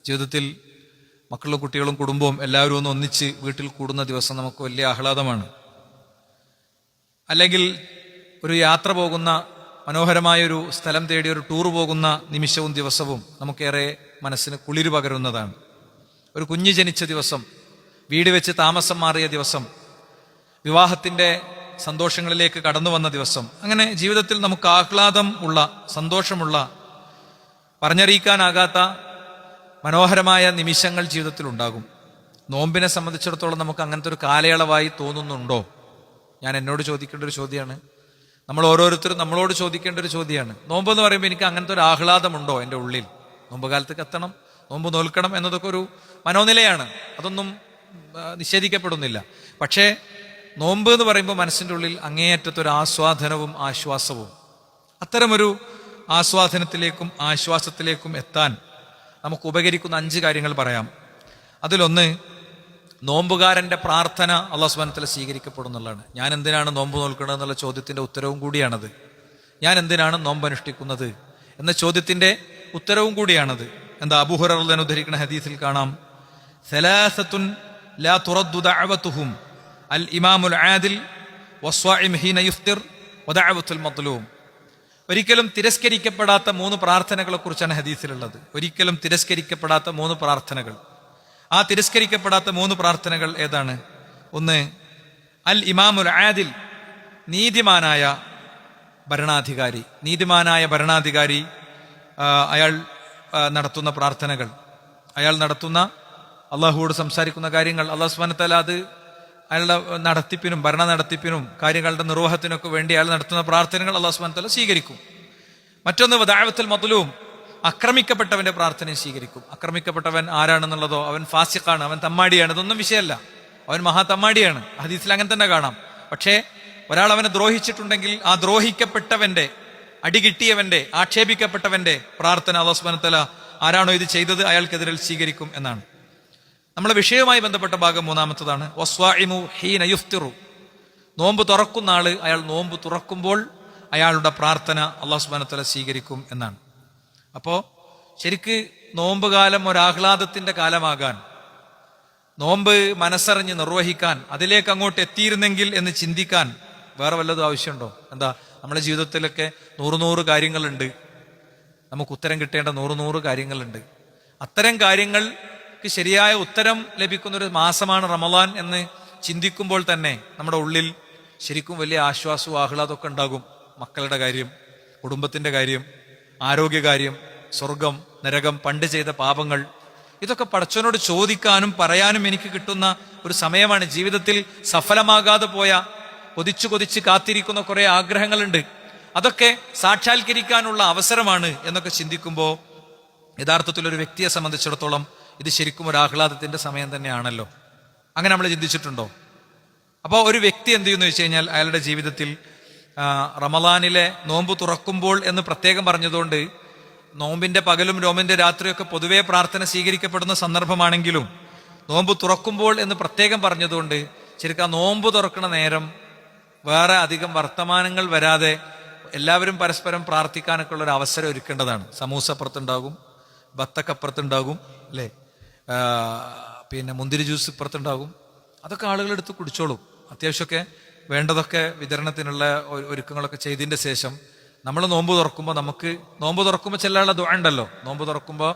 ജീവിതത്തിൽ മക്കളും കുട്ടികളും കുടുംബവും എല്ലാവരും ഒന്ന് ഒന്നിച്ച് വീട്ടിൽ കൂടുന്ന ദിവസം നമുക്ക് വലിയ ആഹ്ലാദമാണ്. അല്ലെങ്കിൽ ഒരു യാത്ര പോകുന്ന, മനോഹരമായൊരു സ്ഥലം തേടി ഒരു ടൂർ പോകുന്ന നിമിഷവും ദിവസവും നമുക്കേറെ മനസ്സിന് കുളിര് പകരുന്നതാണ്. ഒരു കുഞ്ഞ് ജനിച്ച ദിവസം, വീട് വെച്ച് താമസം മാറിയ ദിവസം, വിവാഹത്തിൻ്റെ സന്തോഷങ്ങളിലേക്ക് കടന്നു വന്ന ദിവസം, അങ്ങനെ ജീവിതത്തിൽ നമുക്ക് ആഹ്ലാദം ഉള്ള, സന്തോഷമുള്ള, പറഞ്ഞറിയിക്കാനാകാത്ത മനോഹരമായ നിമിഷങ്ങൾ ജീവിതത്തിൽ ഉണ്ടാകും. നോമ്പിനെ സംബന്ധിച്ചിടത്തോളം നമുക്ക് അങ്ങനത്തെ ഒരു കാലയളവായി തോന്നുന്നുണ്ടോ? ഞാൻ എന്നോട് ചോദിക്കേണ്ട ഒരു ചോദ്യമാണ്. നമ്മൾ ഓരോരുത്തരും നമ്മളോട് ചോദിക്കേണ്ട ഒരു ചോദ്യമാണ്. നോമ്പ് എന്ന് പറയുമ്പോൾ എനിക്ക് അങ്ങനത്തെ ഒരു ആഹ്ലാദമുണ്ടോ എൻ്റെ ഉള്ളിൽ? നോമ്പ് കാലത്തേക്ക് എത്തണം, നോമ്പ് നോൽക്കണം എന്നതൊക്കെ ഒരു മനോനിലയാണ്, അതൊന്നും നിഷേധിക്കപ്പെടുന്നില്ല. പക്ഷേ നോമ്പ് എന്ന് പറയുമ്പോൾ മനസ്സിൻ്റെ ഉള്ളിൽ അങ്ങേയറ്റത്തൊരു ആസ്വാദനവും ആശ്വാസവും, അത്തരമൊരു ആസ്വാദനത്തിലേക്കും ആശ്വാസത്തിലേക്കും എത്താൻ നമുക്ക് ഉപകരിക്കുന്ന 5 കാര്യങ്ങൾ പറയാം. അതിലൊന്ന്, നോമ്പുകാരൻ്റെ പ്രാർത്ഥന അല്ലാഹു സുബ്ഹാനഹു വ തആല സ്വീകരിക്കപ്പെടുന്നുള്ളതാണ്. ഞാൻ എന്തിനാണ് നോമ്പ് നോൽക്കുന്നത് എന്നുള്ള ചോദ്യത്തിൻ്റെ ഉത്തരവും കൂടിയാണത്. ഞാൻ എന്തിനാണ് നോമ്പ് അനുഷ്ഠിക്കുന്നത് എന്ന ചോദ്യത്തിൻ്റെ ഉത്തരവും കൂടിയാണത്. എന്താ? അബൂ ഹുറൈറ റളിയല്ലാഹു അൻഹു ഉദ്ധരിക്കുന്ന ഹദീസിൽ കാണാം, സലാസത്തുൻ ലാ തുറദ്ദു ദഅവതുഹും അൽ ഇമാമുൽ ആദിൽ വസ്വാഇം ഹീന യുഫ്തിർ വദഅവത്തുൽ മത്ലൂം. ഒരിക്കലും തിരസ്കരിക്കപ്പെടാത്ത 3 പ്രാർത്ഥനകളെ കുറിച്ചാണ് ഹദീസിലുള്ളത്. ഒരിക്കലും തിരസ്കരിക്കപ്പെടാത്ത 3 പ്രാർത്ഥനകൾ. ആ തിരസ്കരിക്കപ്പെടാത്ത 3 പ്രാർത്ഥനകൾ ഏതാണ്? ഒന്ന്, അൽ ഇമാമുൽ ആദിൽ, നീതിമാനായ ഭരണാധികാരി. നീതിമാനായ ഭരണാധികാരി അയാൾ നടത്തുന്ന പ്രാർത്ഥനകൾ, അയാൾ നടത്തുന്ന, അള്ളാഹുവോട് സംസാരിക്കുന്ന കാര്യങ്ങൾ, അള്ളാഹു സുബ്ഹാനഹു വ തആല അത് അയാളുടെ നടത്തിപ്പിനും ഭരണ നടത്തിപ്പിനും കാര്യങ്ങളുടെ നിർവഹത്തിനൊക്കെ വേണ്ടി അയാൾ നടത്തുന്ന പ്രാർത്ഥനകൾ അല്ലാഹു സുബ്ഹാനഹു വ തആല സ്വീകരിക്കും. മറ്റൊന്ന് വദഅവത്തുൽ മദ്ലൂം, ആക്രമിക്കപ്പെട്ടവന്റെ പ്രാർത്ഥനയും സ്വീകരിക്കും. ആക്രമിക്കപ്പെട്ടവൻ ആരാണെന്നുള്ളതോ, അവൻ ഫാസിഖാണ്, അവൻ തമ്മാടിയാണ്, ഇതൊന്നും വിഷയമല്ല. അവൻ മഹാ തമ്മാടിയാണ്, ഹദീസിൽ അങ്ങനെ തന്നെ കാണാം. പക്ഷേ ഒരാൾ അവനെ ദ്രോഹിച്ചിട്ടുണ്ടെങ്കിൽ ആ ദ്രോഹിക്കപ്പെട്ടവന്റെ, അടികിട്ടിയവന്റെ, ആക്ഷേപിക്കപ്പെട്ടവന്റെ പ്രാർത്ഥന അല്ലാഹു സുബ്ഹാനഹു വ തആല ആരാണോ ഇത് ചെയ്തത് അയാൾക്കെതിരെ സ്വീകരിക്കും എന്നാണ്. നമ്മളെ വിഷയവുമായി ബന്ധപ്പെട്ട ഭാഗം 3-ാമത്തതാണ്, വസ്വാഇമു ഹീന യുഫ്തിറു, നോമ്പ് തുറക്കുന്ന ആള് അയാൾ നോമ്പ് തുറക്കുമ്പോൾ അയാളുടെ പ്രാർത്ഥന അല്ലാഹു സുബ്ഹാനഹു വ തആല സ്വീകരിക്കും എന്നാണ്. അപ്പോൾ ശരിക്ക് നോമ്പ് കാലം ഒരാഹ്ലാദത്തിന്റെ കാലമാകാൻ, നോമ്പ് മനസ്സറിഞ്ഞ് നിർവഹിക്കാൻ, അതിലേക്ക് അങ്ങോട്ട് എത്തിയിരുന്നെങ്കിൽ എന്ന് ചിന്തിക്കാൻ വേറെ വല്ലതും ആവശ്യമുണ്ടോ? എന്താ, നമ്മുടെ ജീവിതത്തിലൊക്കെ 100 കാര്യങ്ങളുണ്ട്, നമുക്ക് ഉത്തരം കിട്ടേണ്ട 100 കാര്യങ്ങളുണ്ട്. അത്തരം കാര്യങ്ങൾക്ക് ശരിയായ ഉത്തരം ലഭിക്കുന്ന ഒരു മാസമാണ് റമളാൻ എന്ന് ചിന്തിക്കുമ്പോൾ തന്നെ നമ്മുടെ ഉള്ളിൽ ശരിക്കും വലിയ ആശ്വാസവും ആഹ്ലാദമൊക്കെ ഉണ്ടാകും. മക്കളുടെ കാര്യം, കുടുംബത്തിന്റെ കാര്യം, ആരോഗ്യകാര്യം, സ്വർഗം, നരകം, പണ്ട് ചെയ്ത പാപങ്ങൾ, ഇതൊക്കെ പടച്ചവനോട് ചോദിക്കാനും പറയാനും എനിക്ക് കിട്ടുന്ന ഒരു സമയമാണ്. ജീവിതത്തിൽ സഫലമാകാതെ പോയ, കൊതിച്ചു കാത്തിരിക്കുന്ന കുറെ ആഗ്രഹങ്ങളുണ്ട്, അതൊക്കെ സാക്ഷാത്കരിക്കാനുള്ള അവസരമാണ് എന്നൊക്കെ ചിന്തിക്കുമ്പോൾ യഥാർത്ഥത്തിൽ ഒരു വ്യക്തിയെ സംബന്ധിച്ചിടത്തോളം ഇത് ശരിക്കും ഒരു ആഹ്ലാദത്തിന്റെ സമയം തന്നെയാണല്ലോ. അങ്ങനെ നമ്മൾ ചിന്തിച്ചിട്ടുണ്ടോ? അപ്പോൾ ഒരു വ്യക്തി എന്ത് ചെയ്യുന്നു വെച്ച് കഴിഞ്ഞാൽ, അയാളുടെ ജീവിതത്തിൽ റമളാനിലെ നോമ്പ് തുറക്കുമ്പോൾ എന്ന് പ്രത്യേകം പറഞ്ഞതുകൊണ്ട്, നോമ്പിന്റെ പകലും നോമ്പിന്റെ രാത്രിയൊക്കെ പൊതുവെ പ്രാർത്ഥന സ്വീകരിക്കപ്പെടുന്ന സന്ദർഭമാണെങ്കിലും നോമ്പ് തുറക്കുമ്പോൾ എന്ന് പ്രത്യേകം പറഞ്ഞതുകൊണ്ട് ശരിക്കും ആ നോമ്പ് തുറക്കുന്ന നേരം വേറെ അധികം വർത്തമാനങ്ങൾ വരാതെ എല്ലാവരും പരസ്പരം പ്രാർത്ഥിക്കാനൊക്കെ ഉള്ള ഒരു അവസരം ഒരുക്കേണ്ടതാണ്. സമൂസ അപ്പുറത്തുണ്ടാകും, ബത്തക്കപ്പുറത്തുണ്ടാകും, അല്ലേ, പിന്നെ മുന്തിരി ജ്യൂസ് ഇപ്പുറത്തുണ്ടാകും. അതൊക്കെ ആളുകൾ എടുത്ത് കുടിച്ചോളും. അത്യാവശ്യമൊക്കെ വേണ്ടതൊക്കെ വിതരണത്തിനുള്ള ഒരുക്കങ്ങളൊക്കെ ചെയ്തതിന്റെ ശേഷം നമ്മൾ നോമ്പ് തുറക്കുമ്പോൾ, നമുക്ക് നോമ്പ് തുറക്കുമ്പോൾ ചെല്ലാനുള്ള ദുആ ഉണ്ടല്ലോ. നോമ്പ് തുറക്കുമ്പോൾ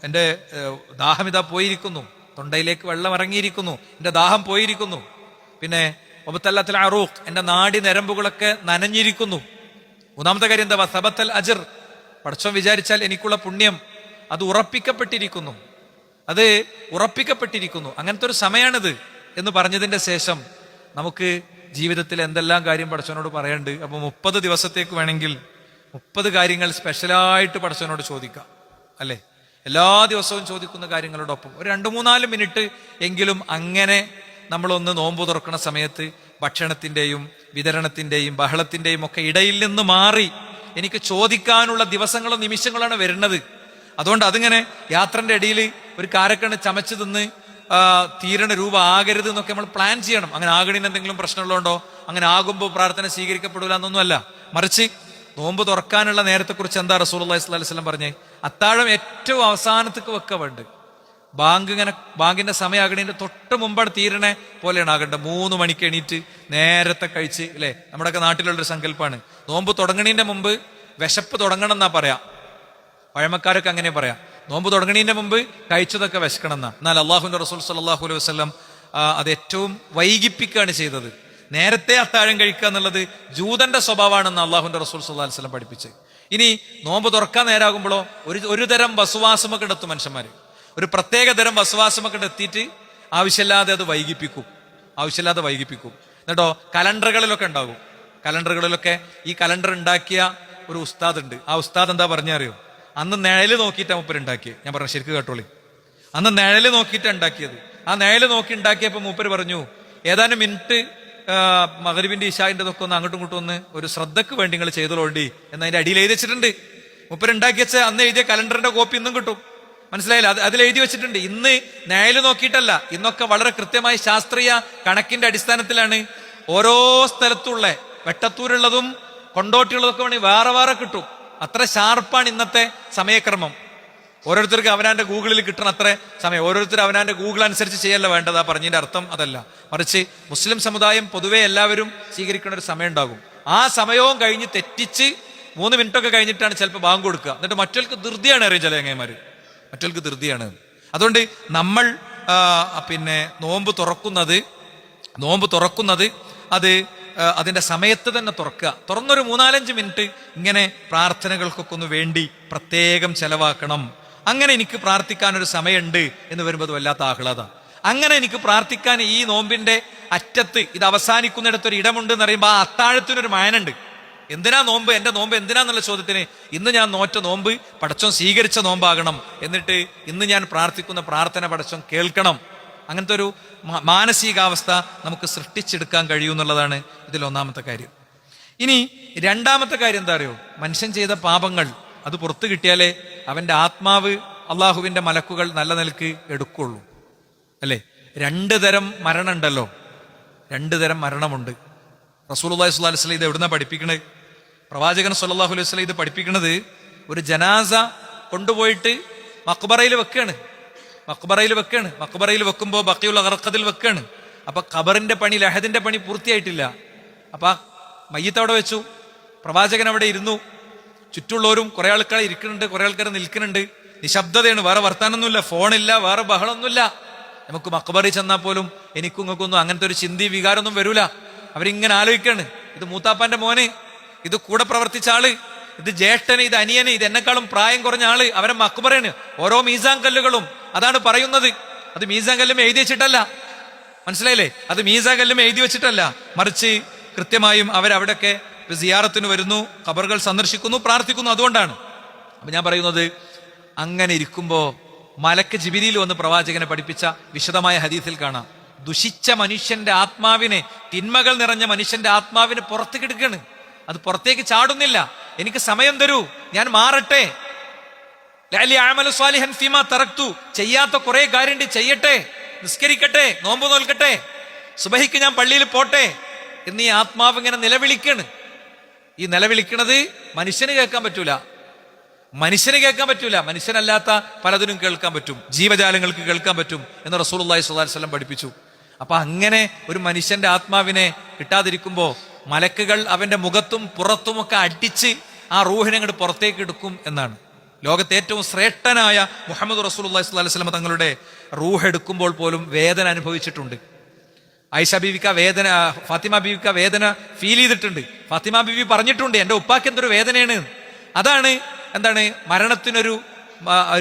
എന്റെ ദാഹം ഇതാ പോയിരിക്കുന്നു, തൊണ്ടയിലേക്ക് വെള്ളം ഇറങ്ങിയിരിക്കുന്നു, എന്റെ ദാഹം പോയിരിക്കുന്നു. പിന്നെ വബതല്ലത്തുൽ അറൂഖ്, എന്റെ നാഡി നരമ്പുകളൊക്കെ നനഞ്ഞിരിക്കുന്നു. 3-ാമത്തെ കാര്യം എന്താ? വസബത്തൽ അജ്ർ, പടച്ചോൻ വിചാരിച്ചാൽ എനിക്കുള്ള പുണ്യം അത് ഉറപ്പിക്കപ്പെട്ടിരിക്കുന്നു, അത് ഉറപ്പിക്കപ്പെട്ടിരിക്കുന്നു. അങ്ങനത്തെ ഒരു സമയമാണിത് എന്ന് പറഞ്ഞതിന്റെ ശേഷം നമുക്ക് ജീവിതത്തിൽ എന്തെല്ലാം കാര്യം പടച്ചവനോട് പറയാണ്ട്. അപ്പൊ 30 ദിവസത്തേക്ക് വേണമെങ്കിൽ 30 കാര്യങ്ങൾ സ്പെഷ്യലായിട്ട് പടച്ചവനോട് ചോദിക്കാം, അല്ലെ? എല്ലാ ദിവസവും ചോദിക്കുന്ന കാര്യങ്ങളോടൊപ്പം ഒരു 2-3-4 മിനിറ്റ് എങ്കിലും അങ്ങനെ നമ്മളൊന്ന് നോമ്പ് തുറക്കുന്ന സമയത്ത് ഭക്ഷണത്തിന്റെയും വിതരണത്തിന്റെയും ബഹളത്തിന്റെയും ഒക്കെ ഇടയിൽ നിന്ന് മാറി എനിക്ക് ചോദിക്കാനുള്ള ദിവസങ്ങളോ നിമിഷങ്ങളാണ് വരുന്നത്. അതുകൊണ്ട് അതിങ്ങനെ യാത്രന്റെ ഇടയിൽ ഒരു കാരക്കണ്ണ് ചമച്ചു തിന്ന് തീരണ രൂപ ആകരുത് എന്നൊക്കെ നമ്മൾ പ്ലാൻ ചെയ്യണം. അങ്ങനെ ആകണിന് എന്തെങ്കിലും പ്രശ്നമുള്ളതുകൊണ്ടോ, അങ്ങനെ ആകുമ്പോൾ പ്രാർത്ഥന സ്വീകരിക്കപ്പെടില്ല എന്നൊന്നുമല്ല. മറിച്ച് നോമ്പ് തുറക്കാനുള്ള നേരത്തെക്കുറിച്ച് എന്താ റസൂലുള്ളാഹി സ്വല്ലല്ലാഹു അലൈഹി വസല്ലം പറഞ്ഞേ? അത്താഴം ഏറ്റവും അവസാനത്തേക്ക് വെക്ക വേണ്ട. ബാങ്കിന്റെ സമയമാകണതിന്റെ തൊട്ട് മുമ്പാണ് തീരണേ പോലെയാണ് ആകേണ്ടത്. 3 മണിക്ക് എണീറ്റ് നേരത്തെ കഴിച്ച്, അല്ലെ? നമ്മുടെയൊക്കെ നാട്ടിലുള്ളൊരു സങ്കല്പമാണ് നോമ്പ് തുടങ്ങണതിന്റെ മുമ്പ് വിശപ്പ് തുടങ്ങണം എന്നാ പറയാ. പഴമക്കാരൊക്കെ അങ്ങനെ പറയാം, നോമ്പ് തുടങ്ങണതിന്റെ മുമ്പ് കഴിച്ചതൊക്കെ വിശക്കണം എന്നാ. എന്നാൽ അള്ളാഹുവിന്റെ റസൂൽ സല്ലല്ലാഹു അലൈഹി വസല്ലം അത് ഏറ്റവും വൈകിപ്പിക്കുകയാണ് ചെയ്തത്. നേരത്തെ അത്താഴം കഴിക്കുക എന്നുള്ളത് ജൂതന്റെ സ്വഭാവമാണെന്ന് അള്ളാഹുവിന്റെ റസൂൽ സല്ലല്ലാഹു അലൈഹി വസല്ലം പഠിപ്പിച്ച്. ഇനി നോമ്പ് തുറക്കാൻ നേരാകുമ്പോഴോ ഒരു തരം വസുവാസമൊക്കെ എടുത്തു മനുഷ്യന്മാര്. ഒരു പ്രത്യേക തരം വസുവാസമൊക്കെ എത്തിയിട്ട് ആവശ്യമില്ലാതെ അത് വൈകിപ്പിക്കും. എന്നിട്ടോ കലണ്ടറുകളിലൊക്കെ ഉണ്ടാകും. ഈ കലണ്ടർ ഉണ്ടാക്കിയ ഒരു ഉസ്താദ് ഉണ്ട്. ആ ഉസ്താദ് എന്താ പറഞ്ഞറിയോ? അന്ന് നിഴല് നോക്കിയിട്ടാണ് മൂപ്പര് ഉണ്ടാക്കിയത്. ഞാൻ പറഞ്ഞു ശരിക്കും കേട്ടോളി. അന്ന് നിഴല് നോക്കിയിട്ടാണ് ഉണ്ടാക്കിയത്. ആ നിഴല് നോക്കി ഉണ്ടാക്കിയപ്പോൾ മൂപ്പര് പറഞ്ഞു, ഏതാനും മിനിറ്റ് മഗ്‌രിബിന്റെ ഇശാഇന്റെ ഒക്കെ ഒന്ന് അങ്ങോട്ടും ഇങ്ങോട്ടും ഒന്ന് ഒരു ശ്രദ്ധക്ക് വേണ്ടി നിങ്ങൾ ചെയ്തോളി എന്നതിന്റെ അടിയിൽ എഴുതി വെച്ചിട്ടുണ്ട്. മൂപ്പര് ഉണ്ടാക്കി വെച്ച അന്ന് എഴുതിയ കലണ്ടറിന്റെ കോപ്പി ഇന്നും കിട്ടും. മനസ്സിലായില്ല? അതിൽ എഴുതി വെച്ചിട്ടുണ്ട്. ഇന്ന് നിഴല് നോക്കിയിട്ടല്ല, ഇന്നൊക്കെ വളരെ കൃത്യമായി ശാസ്ത്രീയ കണക്കിന്റെ അടിസ്ഥാനത്തിലാണ്. ഓരോ സ്ഥലത്തുള്ള വെട്ടത്തൂരുള്ളതും കൊണ്ടോട്ടിയുള്ളതൊക്കെ വേണമെങ്കിൽ വേറെ വേറെ കിട്ടും. അത്ര ഷാർപ്പാണ് ഇന്നത്തെ സമയക്രമം. ഓരോരുത്തർക്ക് അവനാന്റെ ഗൂഗിളിൽ കിട്ടണം അത്ര സമയം. ഓരോരുത്തർ അവനാന്റെ ഗൂഗിൾ അനുസരിച്ച് ചെയ്യല്ല വേണ്ടതാ പറഞ്ഞതിന്റെ അർത്ഥം അതല്ല. മറിച്ച് മുസ്ലിം സമുദായം പൊതുവെ എല്ലാവരും സ്വീകരിക്കുന്ന ഒരു സമയം ഉണ്ടാകും. ആ സമയവും കഴിഞ്ഞ് തെറ്റിച്ച് 3 മിനിറ്റൊക്കെ കഴിഞ്ഞിട്ടാണ് ചിലപ്പോൾ ബാങ്ക് കൊടുക്കുക. എന്നിട്ട് മറ്റൊരു ധൃതിയാണ് അറിയാം ചില ചങ്ങന്മാര്, മറ്റൊരു ധൃതിയാണ്. അതുകൊണ്ട് നമ്മൾ നോമ്പ് തുറക്കുന്നത് അത് അതിന്റെ സമയത്ത് തന്നെ തുറന്നൊരു 3-4 മിനിറ്റ് ഇങ്ങനെ പ്രാർത്ഥനകൾക്കൊക്കെ ഒന്ന് വേണ്ടി പ്രത്യേകം ചെലവാക്കണം. അങ്ങനെ എനിക്ക് പ്രാർത്ഥിക്കാൻ ഒരു സമയമുണ്ട് എന്ന് വരുമ്പോൾ അത് വല്ലാത്ത ആഹ്ലാദ. അങ്ങനെ എനിക്ക് പ്രാർത്ഥിക്കാൻ ഈ നോമ്പിന്റെ അറ്റത്ത് ഇത് അവസാനിക്കുന്നിടത്ത് ഒരു ഇടമുണ്ട് എന്ന് പറയുമ്പോൾ ആ അത്താഴത്തിനൊരു മായനുണ്ട്. എന്തിനാ നോമ്പ്? എന്റെ നോമ്പ് എന്തിനാന്നുള്ള ചോദ്യത്തിന് ഇന്ന് ഞാൻ നോറ്റ നോമ്പ് പടച്ചോൻ സ്വീകരിച്ച നോമ്പാകണം. എന്നിട്ട് ഇന്ന് ഞാൻ പ്രാർത്ഥിക്കുന്ന പ്രാർത്ഥന പടച്ചോൻ കേൾക്കണം. അങ്ങനത്തെ ഒരു മാനസികാവസ്ഥ നമുക്ക് സൃഷ്ടിച്ചെടുക്കാൻ കഴിയുമെന്നുള്ളതാണ് ഇതിൽ ഒന്നാമത്തെ കാര്യം. ഇനി രണ്ടാമത്തെ കാര്യം എന്താ അറിയോ? മനുഷ്യൻ ചെയ്ത പാപങ്ങൾ അത് പുറത്തു കിട്ടിയാലേ അവന്റെ ആത്മാവ് അള്ളാഹുവിന്റെ മലക്കുകൾ നല്ല നിലക്ക് എടുക്കുള്ളൂ, അല്ലേ? 2 തരം മരണം ഉണ്ടല്ലോ, 2 തരം മരണമുണ്ട്. റസൂലുള്ളാഹി സ്വല്ലല്ലാഹു അലൈഹി വസല്ലം ഇത് എവിടുന്നാ പഠിപ്പിക്കണത്? പ്രവാചകൻ സ്വല്ലല്ലാഹു അലൈഹി വസല്ലം ഇത് പഠിപ്പിക്കുന്നത് ഒരു ജനാസ കൊണ്ടുപോയിട്ട് മഖ്ബറയിൽ വെക്കാണ്. മഖ്ബറയിൽ വെക്കുമ്പോൾ ബഖീഉൽ ഗർഖദിൽ വെക്കാണ്. അപ്പൊ ഖബറിന്റെ പണി, ലഹദിന്റെ പണി പൂർത്തിയായിട്ടില്ല. അപ്പൊ മയ്യിത്ത് അവിടെ വെച്ചു, പ്രവാചകൻ അവിടെ ഇരുന്നു. ചുറ്റുള്ളവരും കുറെ ആൾക്കാർ ഇരിക്കുന്നുണ്ട്, കുറെ ആൾക്കാർ നിൽക്കുന്നുണ്ട്. നിശബ്ദതയാണ്, വേറെ വർത്താനൊന്നുമില്ല, ഫോണില്ല, വേറെ ബഹളമൊന്നുമില്ല. നമുക്ക് മഖ്ബറിൽ ചെന്നാൽ പോലും എനിക്കും ഇങ്ങൾക്കൊന്നും അങ്ങനത്തെ ഒരു ചിന്തി വികാരമൊന്നും വരൂല. അവരിങ്ങനെ ആലോചിക്കാണ്, ഇത് മൂത്താപ്പാന്റെ മോന്, ഇത് കൂടെ പ്രവർത്തിച്ച ആള്, ഇത് ജ്യേഷ്ഠന്, ഇത് അനിയന്, ഇത് എന്നെക്കാളും പ്രായം കുറഞ്ഞ ആള്, അവരെ മഖ്ബറയാണ്. ഓരോ മീസാൻ കല്ലുകളും അതാണ് പറയുന്നത്. അത് മീസാൻ കല്ലും എഴുതി വെച്ചിട്ടല്ല, മനസ്സിലായില്ലേ? അത് മീസാൻ കല്ലും എഴുതി വെച്ചിട്ടല്ല, മറിച്ച് കൃത്യമായും അവരവിടെയൊക്കെ സിയാറത്തിന് വരുന്നു, ഖബറുകൾ സന്ദർശിക്കുന്നു, പ്രാർത്ഥിക്കുന്നു. അതുകൊണ്ടാണ്. അപ്പൊ ഞാൻ പറയുന്നത്, അങ്ങനെ ഇരിക്കുമ്പോ മലക്ക് ജിബ്രീൽ വന്ന് പ്രവാചകനെ പഠിപ്പിച്ച വിശദമായ ഹദീസിൽ കാണാം, ദുഷിച്ച മനുഷ്യന്റെ ആത്മാവിനെ, തിന്മകൾ നിറഞ്ഞ മനുഷ്യന്റെ ആത്മാവിനെ പുറത്ത് കിടക്കാണ്. അത് പുറത്തേക്ക് ചാടുന്നില്ല. എനിക്ക് സമയം തരൂ, ഞാൻ മാറട്ടെ, ചെയ്യാത്ത കുറെ കാര്യമുണ്ട്, ചെയ്യട്ടെ, നിസ്കരിക്കട്ടെ, നോമ്പ് നോൽക്കട്ടെ, സുബഹിക്ക് ഞാൻ പള്ളിയിൽ പോട്ടെ എന്നീ ആത്മാവ് ഇങ്ങനെ നിലവിളിക്കാണ്. ഈ നിലവിളിക്കണത് മനുഷ്യന് കേൾക്കാൻ പറ്റൂല, മനുഷ്യനല്ലാത്ത പലതിനും കേൾക്കാൻ പറ്റും, ജീവജാലങ്ങൾക്ക് കേൾക്കാൻ പറ്റും എന്ന് റസൂലുള്ളാഹി സ്വല്ലല്ലാഹു അലൈഹി വസല്ലം പഠിപ്പിച്ചു. അപ്പൊ അങ്ങനെ ഒരു മനുഷ്യന്റെ ആത്മാവിനെ കിട്ടാതിരിക്കുമ്പോ മലക്കുകൾ അവന്റെ മുഖത്തും പുറത്തുമൊക്കെ അടിച്ച് ആ റൂഹിനെ അങ്ങോട്ട് പുറത്തേക്ക് എടുക്കും എന്നാണ്. ലോകത്തെ ഏറ്റവും ശ്രേഷ്ഠനായ മുഹമ്മദ് റസൂലുള്ളാഹി സ്വല്ലല്ലാഹു അലൈഹി വസല്ലം തങ്ങളുടെ റൂഹ് എടുക്കുമ്പോൾ പോലും വേദന അനുഭവിച്ചിട്ടുണ്ട്. ആയിഷ ബീവിക്ക് വേദന, ഫാത്തിമ ബീവിക്ക് വേദന ഫീൽ ചെയ്തിട്ടുണ്ട്. ഫാത്തിമ ബീവി പറഞ്ഞിട്ടുണ്ട്, എന്റെ ഉപ്പാക്ക് എന്തൊരു വേദനയാണ്. അതാണ് എന്താണ് മരണത്തിനൊരു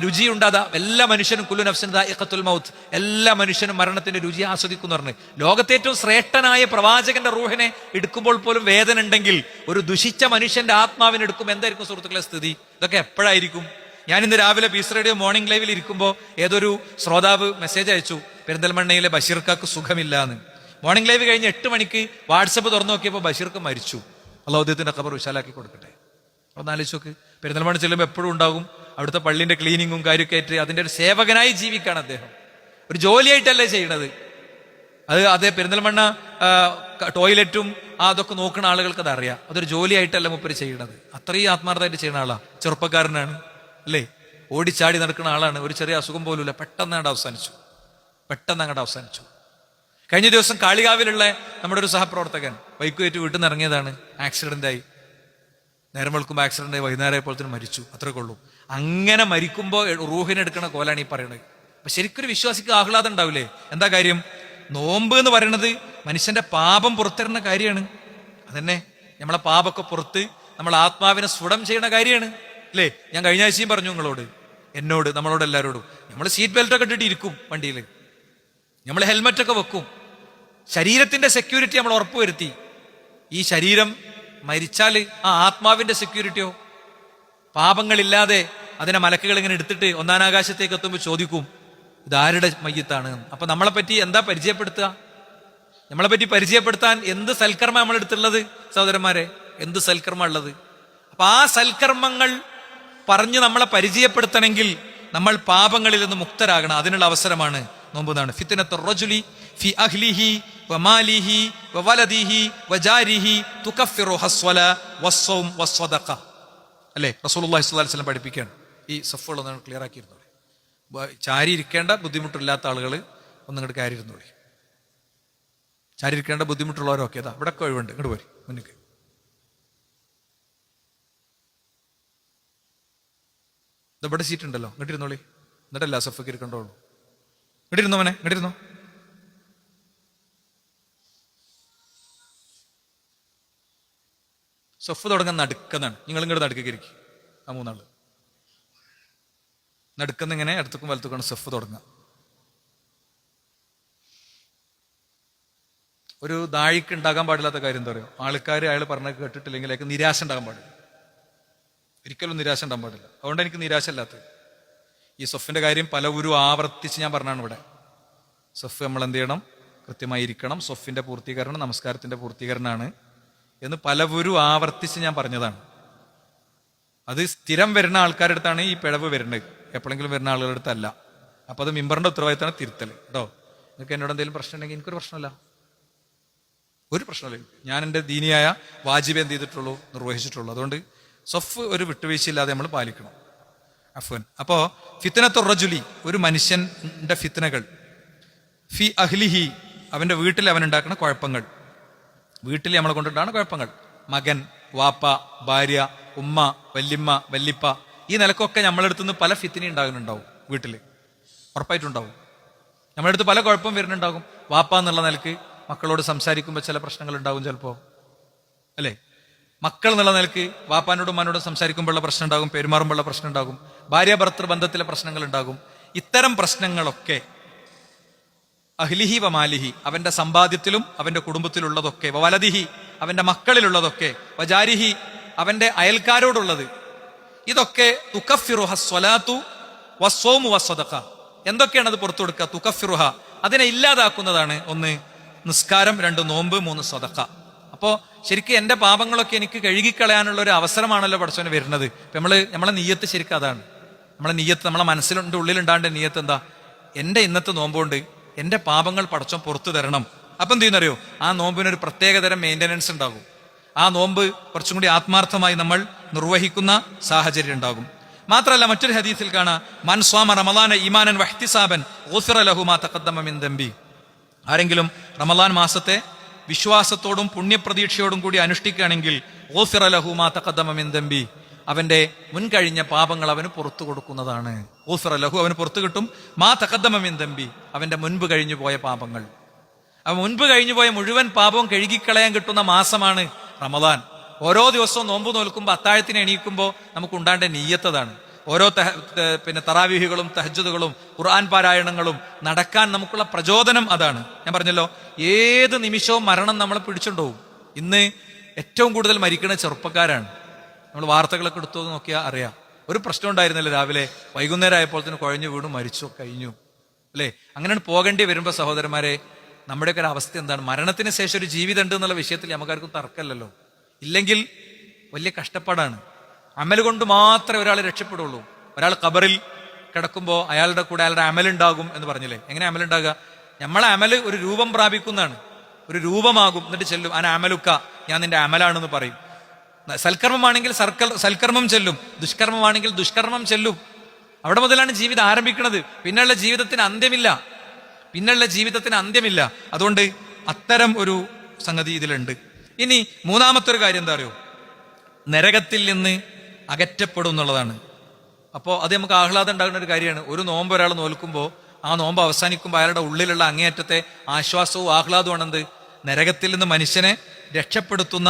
രുചിയുണ്ട്. അതാ എല്ലാ മനുഷ്യനും കുല്ലു നഫ്സിൻ ദാഇഖത്തുൽ മൗത്ത്, എല്ലാ മനുഷ്യനും മരണത്തിന്റെ രുചി ആസ്വദിക്കുന്നു പറഞ്ഞു. ലോകത്തെ ഏറ്റവും ശ്രേഷ്ഠനായ പ്രവാചകന്റെ റൂഹിനെ എടുക്കുമ്പോൾ പോലും വേദന ഉണ്ടെങ്കിൽ ഒരു ദുഷിച്ച മനുഷ്യന്റെ ആത്മാവിനെ എടുക്കും എന്തായിരിക്കും സുഹൃത്തുക്കളെ സ്ഥിതി? ഇതൊക്കെ എപ്പോഴായിരിക്കും? ഞാൻ ഇന്ന് രാവിലെ പീസ് റേഡിയോ മോർണിംഗ് ലൈവിൽ ഇരിക്കുമ്പോൾ ഏതൊരു ശ്രോതാവ് മെസ്സേജ് അയച്ചു, പെരിന്തൽമണ്ണയിലെ ബഷീർക്കാക്ക് സുഖമില്ല എന്ന്. മോർണിംഗ് ലൈവ് കഴിഞ്ഞ് 8 മണിക്ക് വാട്സപ്പ് തുറന്നു നോക്കിയപ്പോൾ ബഷീർക്ക് മരിച്ചു. അല്ലാഹു അദ്ദേഹത്തിന്റെ ഖബർ വിശാലാക്കി കൊടുക്കട്ടെ. ഒന്ന് ആലോചിച്ച് നോക്ക്, പെരിന്തൽമണ്ണ ചെല്ലുമ്പോൾ എപ്പോഴും ഉണ്ടാകും അവിടുത്തെ പള്ളിന്റെ ക്ലീനിങ്ങും കാര്യമൊക്കെ ആയിട്ട് അതിന്റെ ഒരു സേവകനായി ജീവിക്കുകയാണ് അദ്ദേഹം. ഒരു ജോലിയായിട്ടല്ലേ ചെയ്യണത്. അത് അതേ പെരിന്തൽമണ്ണ ടോയ്ലറ്റും അതൊക്കെ നോക്കുന്ന ആളുകൾക്ക് അത് അറിയാം. അതൊരു ജോലിയായിട്ടല്ല മൂപ്പര് ചെയ്യണത്, അത്രയും ആത്മാർത്ഥമായിട്ട് ചെയ്യുന്ന ആളാ. ചെറുപ്പക്കാരനാണ് അല്ലേ, ഓടിച്ചാടി നടക്കുന്ന ആളാണ്. ഒരു ചെറിയ അസുഖം പോലുമില്ല, പെട്ടെന്ന് അങ്ങോട്ട് അവസാനിച്ചു. കഴിഞ്ഞ ദിവസം കാളികാവിലുള്ള നമ്മുടെ ഒരു സഹപ്രവർത്തകൻ ബൈക്ക് കയറ്റി വീട്ടിൽ നിന്ന് ഇറങ്ങിയതാണ്, ആക്സിഡന്റായി. നേരം വെളുക്കുമ്പോൾ ആക്സിഡന്റ് ആയി, വൈകുന്നേരം ആയപ്പോഴത്തേനും മരിച്ചു. അത്രയൊക്കെ ഉള്ളൂ. അങ്ങനെ മരിക്കുമ്പോൾ റൂഹിനെടുക്കണ കോലാണ് ഈ പറയണത്. അപ്പൊ ശരിക്കൊരു വിശ്വാസിക്ക് ആഹ്ലാദം ഉണ്ടാവില്ലേ? എന്താ കാര്യം? നോമ്പ് എന്ന് പറയുന്നത് മനുഷ്യന്റെ പാപം പുറത്തിരുന്ന കാര്യമാണ്. അതന്നെ നമ്മളെ പാപമൊക്കെ പുറത്ത് നമ്മൾ ആത്മാവിനെ സ്ഫുടം ചെയ്യുന്ന കാര്യമാണ് അല്ലേ? ഞാൻ കഴിഞ്ഞ ആഴ്ചയും പറഞ്ഞു നമ്മളോട് എല്ലാവരോടും, നമ്മൾ സീറ്റ് ബെൽറ്റ് ഒക്കെ ഇട്ടിട്ട് ഇരിക്കും വണ്ടിയിൽ, നമ്മൾ ഹെൽമെറ്റ് ഒക്കെ വെക്കും. ശരീരത്തിന്റെ സെക്യൂരിറ്റി നമ്മൾ ഉറപ്പുവരുത്തി. ഈ ശരീരം മരിച്ചാൽ ആ ആത്മാവിന്റെ സെക്യൂരിറ്റിയോ? പാപങ്ങളില്ലാതെ അതിനെ മലക്കുകൾ ഇങ്ങനെ എടുത്തിട്ട് ഒന്നാനാകാശത്തേക്ക് എത്തുമ്പോൾ ചോദിക്കും, ഇതാരുടെ മയ്യത്താണ്? അപ്പൊ നമ്മളെ പറ്റി എന്താ പരിചയപ്പെടുത്തുക? നമ്മളെ പറ്റി പരിചയപ്പെടുത്താൻ എന്ത് സൽക്കർമ്മ നമ്മൾ എടുത്തുള്ളത് സഹോദരന്മാരെ? എന്ത് സൽക്കർമ്മ ഉള്ളത്? അപ്പൊ ആ സൽക്കർമ്മങ്ങൾ പറഞ്ഞ് നമ്മളെ പരിചയപ്പെടുത്തണമെങ്കിൽ നമ്മൾ പാപങ്ങളിൽ നിന്ന് മുക്തരാകണം. അതിനുള്ള അവസരമാണ് നോമ്പ് എന്നാണ്. ഫിത്നത്തുർ റജുലി ഫി അഹ്ലിഹി വമാലിഹി വവലദിഹി വജാരിഹി തുകഫിറു ഹസ്വല വസ്സൗം വസ്സദഖ അല്ലേ? റസൂലുള്ളാഹി സ്വല്ലല്ലാഹു അലൈഹി വസല്ലം പഠിപ്പിക്കുകയാണ്. ഈ സഫുകളൊന്നും ക്ലിയർ ആക്കിയിരുന്നോളെ. ചാരി ഇരിക്കേണ്ട ബുദ്ധിമുട്ടില്ലാത്ത ആളുകൾ ഒന്നിങ്ങോട്ട് കയറി ഇരുന്നോളി. ചാരി ഇരിക്കേണ്ട ബുദ്ധിമുട്ടുള്ളവരൊക്കെ ഇതാ ഇവിടെ കഴിവുണ്ട്, ഇങ്ങോട്ട് പോരി മുന്നിക്ക്. ഇവിടെ സീറ്റ് ഉണ്ടല്ലോ, ഇങ്ങോട്ടിരുന്നോളി. എന്നിട്ടല്ല സഫക്ക് ഇരിക്കണ്ടോളൂ. ഇങ്ങോട്ടിരുന്നോ മോനെ, ഇങ്ങോട്ടിരുന്നോ. സഫ് തുടങ്ങാൻ നടുക്കെന്നാണ്. നിങ്ങൾ ഇങ്ങോട്ട് നടുക്കേക്ക് ഇരിക്കും. ആ മൂന്നാള് നടുക്കുന്ന ഇങ്ങനെ ഇടത്തുക്കും വലത്തുക്കാണ് സഫ് തുടങ്ങുക. ഒരു ദാഴിക്ക് ഉണ്ടാകാൻ പാടില്ലാത്ത കാര്യം എന്താ പറയുക? ആൾക്കാർ അയാൾ പറഞ്ഞ കേട്ടിട്ടില്ലെങ്കിൽ അയാൾക്ക് നിരാശ ഉണ്ടാകാൻ പാടില്ല. ഒരിക്കലും നിരാശ ഉണ്ടാകാൻ പാടില്ല. അതുകൊണ്ട് എനിക്ക് നിരാശ അല്ലാത്തത്. ഈ സഫിന്റെ കാര്യം പലവരും ആവർത്തിച്ച് ഞാൻ പറഞ്ഞാണ് ഇവിടെ. സഫ് നമ്മൾ എന്ത് ചെയ്യണം? കൃത്യമായി ഇരിക്കണം. സഫിന്റെ പൂർത്തീകരണം നമസ്കാരത്തിന്റെ പൂർത്തീകരണമാണ് എന്ന് പലവരും ആവർത്തിച്ച് ഞാൻ പറഞ്ഞതാണ്. അത് സ്ഥിരം വരുന്ന ആൾക്കാരുടെ അടുത്താണ് ഈ പിഴവ് വരുന്നത്, എപ്പോഴെങ്കിലും വരുന്ന ആളുകളുടെ അടുത്തല്ല. അപ്പൊ അത് മിമ്പറിന്റെ ഉത്തരവാദിത്തമാണ് തിരുത്തൽ കേട്ടോ. നിങ്ങൾക്ക് എന്നോട് എന്തെങ്കിലും പ്രശ്നം ഉണ്ടെങ്കിൽ എനിക്കൊരു പ്രശ്നമല്ല, ഒരു പ്രശ്നമില്ല. ഞാൻ എൻ്റെ ദീനിയായ വാജിബ് എന്ത് ചെയ്തിട്ടുള്ളൂ? നിർവഹിച്ചിട്ടുള്ളൂ. അതുകൊണ്ട് സഫ് ഒരു വിട്ടുവീഴ്ചയില്ലാതെ നമ്മൾ പാലിക്കണം. അഫ്വൻ. അപ്പോ ഫിത്നത്തുർ റജുലി, ഒരു മനുഷ്യന്റെ ഫിത്നകൾ, ഫി അഹ്ലിഹി, അവന്റെ വീട്ടിൽ അവനുണ്ടാക്കുന്ന കുഴപ്പങ്ങൾ. വീട്ടിൽ നമ്മളെ കൊണ്ടുണ്ടാകുന്ന കുഴപ്പങ്ങൾ, മകൻ, വാപ്പ, ഭാര്യ, ഉമ്മ, വല്യമ്മ, വല്ലിപ്പ, ഈ നിലക്കൊക്കെ നമ്മളെടുത്തുനിന്ന് പല ഫിത്തിനി ഉണ്ടാകുന്നുണ്ടാവും. വീട്ടിൽ ഉറപ്പായിട്ടുണ്ടാവും. നമ്മളെടുത്ത് പല കുഴപ്പം വരുന്നുണ്ടാകും. വാപ്പ എന്നുള്ള നിലക്ക് മക്കളോട് സംസാരിക്കുമ്പോൾ ചില പ്രശ്നങ്ങൾ ഉണ്ടാകും ചിലപ്പോ അല്ലേ? മക്കൾ എന്നുള്ള നിലക്ക് വാപ്പാനോടും ഉമ്മാനോടും സംസാരിക്കുമ്പോഴുള്ള പ്രശ്നം ഉണ്ടാകും, പെരുമാറുമ്പോഴുള്ള പ്രശ്നം ഉണ്ടാകും, ഭാര്യ ഭർത്തൃ ബന്ധത്തിലെ പ്രശ്നങ്ങൾ ഉണ്ടാകും. ഇത്തരം പ്രശ്നങ്ങളൊക്കെ അഹ്ലിഹി വമാലിഹി, അവന്റെ സമ്പാദ്യത്തിലും അവന്റെ കുടുംബത്തിലുള്ളതൊക്കെ, വലദിഹി, അവന്റെ മക്കളിലുള്ളതൊക്കെ, വജാരിഹി, അവന്റെ അയൽക്കാരോടുള്ളത്, ഇതൊക്കെ തുകഫിറുഹ സ്വലാത്തു വസ്സൗമു വസ്സദഖ. എന്തൊക്കെയാണ് അത് പുറത്തു കൊടുക്കുക? തുകഫിറുഹ, അതിനെ ഇല്ലാതാക്കുന്നതാണ്. 1 നിസ്കാരം, 2 നോമ്പ്, 3 സദഖ. അപ്പോ ശരിക്കും എന്റെ പാപങ്ങളൊക്കെ എനിക്ക് കഴുകിക്കളയാനുള്ള ഒരു അവസരമാണല്ലോ പടച്ചോന് വരുന്നത്. ഇപ്പൊ നമ്മളെ നീയത്ത് ശരിക്കും അതാണ്. നമ്മളെ നീയത്ത്, നമ്മളെ മനസ്സിലുണ്ട്, ഉള്ളിലുണ്ടാണ്ട് നീയത്ത് എന്താ? എന്റെ ഇന്നത്തെ നോമ്പുകൊണ്ട് എന്റെ പാപങ്ങൾ പടച്ചോൻ പുറത്തു തരണം. അപ്പം എന്ത് ചെയ്യുന്നറിയോ? ആ നോമ്പിനൊരു പ്രത്യേകതരം മെയിൻ്റനൻസ് ഉണ്ടാകും. ആ നോമ്പ് കുറച്ചും കൂടി ആത്മാർത്ഥമായി നമ്മൾ നിർവഹിക്കുന്ന സാഹചര്യം ഉണ്ടാകും. മാത്രമല്ല മറ്റൊരു ഹദീസിൽ കാണാം, മൻ സ്വാമ റമളാന ഈമാനൻ വഹ്തിസാബൻ ഗുഫിറ ലഹു മാ തഖദ്ദമ മിൻ ദംബി. ആരെങ്കിലും റമളാൻ മാസത്തെ വിശ്വാസത്തോടും പുണ്യപ്രതീക്ഷയോടും കൂടി അനുഷ്ഠിക്കുകയാണെങ്കിൽ ഗുഫിറ ലഹു മാ തഖദ്ദമ മിൻ ദംബി, അവന്റെ മുൻകഴിഞ്ഞ പാപങ്ങൾ അവന് പുറത്തു കൊടുക്കുന്നതാണ്. ഗുഫിറ ലഹു, അവന് പുറത്തു കിട്ടും. മാ തഖദ്ദമ മിൻ ദംബി, അവന്റെ മുൻപ് കഴിഞ്ഞു പോയ പാപങ്ങൾ. അവൻ മുൻപ് കഴിഞ്ഞു പോയ മുഴുവൻ പാപവും കഴുകിക്കളയാൻ കിട്ടുന്ന മാസമാണ് റമളാൻ. ഓരോ ദിവസവും നോമ്പ് നോൽക്കുമ്പോൾ അത്താഴത്തിന് എണീക്കുമ്പോൾ നമുക്ക് ഉണ്ടാകേണ്ട നീയത്തതാണ്. ഓരോ തറാവീഹുകളും തഹജ്ജുദുകളും ഖുർആൻ പാരായണങ്ങളും നടക്കാൻ നമുക്കുള്ള പ്രചോദനം അതാണ്. ഞാൻ പറഞ്ഞല്ലോ, ഏത് നിമിഷവും മരണം നമ്മളെ പിടിച്ചുകൊണ്ടുപോകും. ഇന്ന് ഏറ്റവും കൂടുതൽ മരിക്കുന്ന ചെറുപ്പക്കാരാണ്. നമ്മൾ വാർത്തകളൊക്കെ എടുത്തു നോക്കിയാൽ അറിയാം. ഒരു പ്രശ്നം ഉണ്ടായിരുന്നില്ല, രാവിലെ വൈകുന്നേരം ആയപ്പോൾ തന്നെ കുഴഞ്ഞു വീണു, മരിച്ചു, കഴിഞ്ഞു അല്ലേ? അങ്ങനെയാണ് പോകേണ്ടി വരുമ്പോൾ സഹോദരന്മാരെ, നമ്മുടെയൊക്കെ ഒരു അവസ്ഥ എന്താണ്? മരണത്തിന് ശേഷം ഒരു ജീവിതം ഉണ്ട് എന്നുള്ള വിഷയത്തിൽ നമുക്കാർക്കും തർക്കമല്ലല്ലോ. ഇല്ലെങ്കിൽ വലിയ കഷ്ടപ്പാടാണ്. അമൽ കൊണ്ട് മാത്രമേ ഒരാൾ രക്ഷപ്പെടുള്ളൂ. ഒരാൾ ഖബറിൽ കിടക്കുമ്പോൾ അയാളുടെ കൂടെ അയാളുടെ അമലുണ്ടാകും എന്ന് പറഞ്ഞില്ലേ? എങ്ങനെ അമലുണ്ടാകുക? നമ്മളെ അമല് ഒരു രൂപം പ്രാപിക്കുന്നതാണ്. ഒരു രൂപമാകും. എന്നിട്ട് ചെല്ലും, അന അമലുക്ക, ഞാൻ നിന്റെ അമലാണെന്ന് പറയും. സൽക്കർമ്മമാണെങ്കിൽ സൽക്കർമ്മം ചെല്ലും, ദുഷ്കർമ്മമാണെങ്കിൽ ദുഷ്കർമ്മം ചെല്ലും. അവിടെ മുതലാണ് ജീവിതം ആരംഭിക്കുന്നത്. പിന്നുള്ള ജീവിതത്തിന് അന്ത്യമില്ല. അതുകൊണ്ട് അത്തരം ഒരു സംഗതി ഇതിലുണ്ട്. ഇനി മൂന്നാമത്തെ ഒരു കാര്യം എന്താ അറിയോ? നരകത്തിൽ നിന്ന് അകറ്റപ്പെടും എന്നുള്ളതാണ്. അപ്പോൾ അത് നമുക്ക് ആഹ്ലാദം ഉണ്ടാകുന്ന ഒരു കാര്യമാണ്. ഒരു നോമ്പ് ഒരാൾ നോൽക്കുമ്പോൾ ആ നോമ്പ് അവസാനിക്കുമ്പോൾ അയാളുടെ ഉള്ളിലുള്ള അങ്ങേയറ്റത്തെ ആശ്വാസവും ആഹ്ലാദവുമാണെന്ത്? നരകത്തിൽ നിന്ന് മനുഷ്യനെ രക്ഷപ്പെടുത്തുന്ന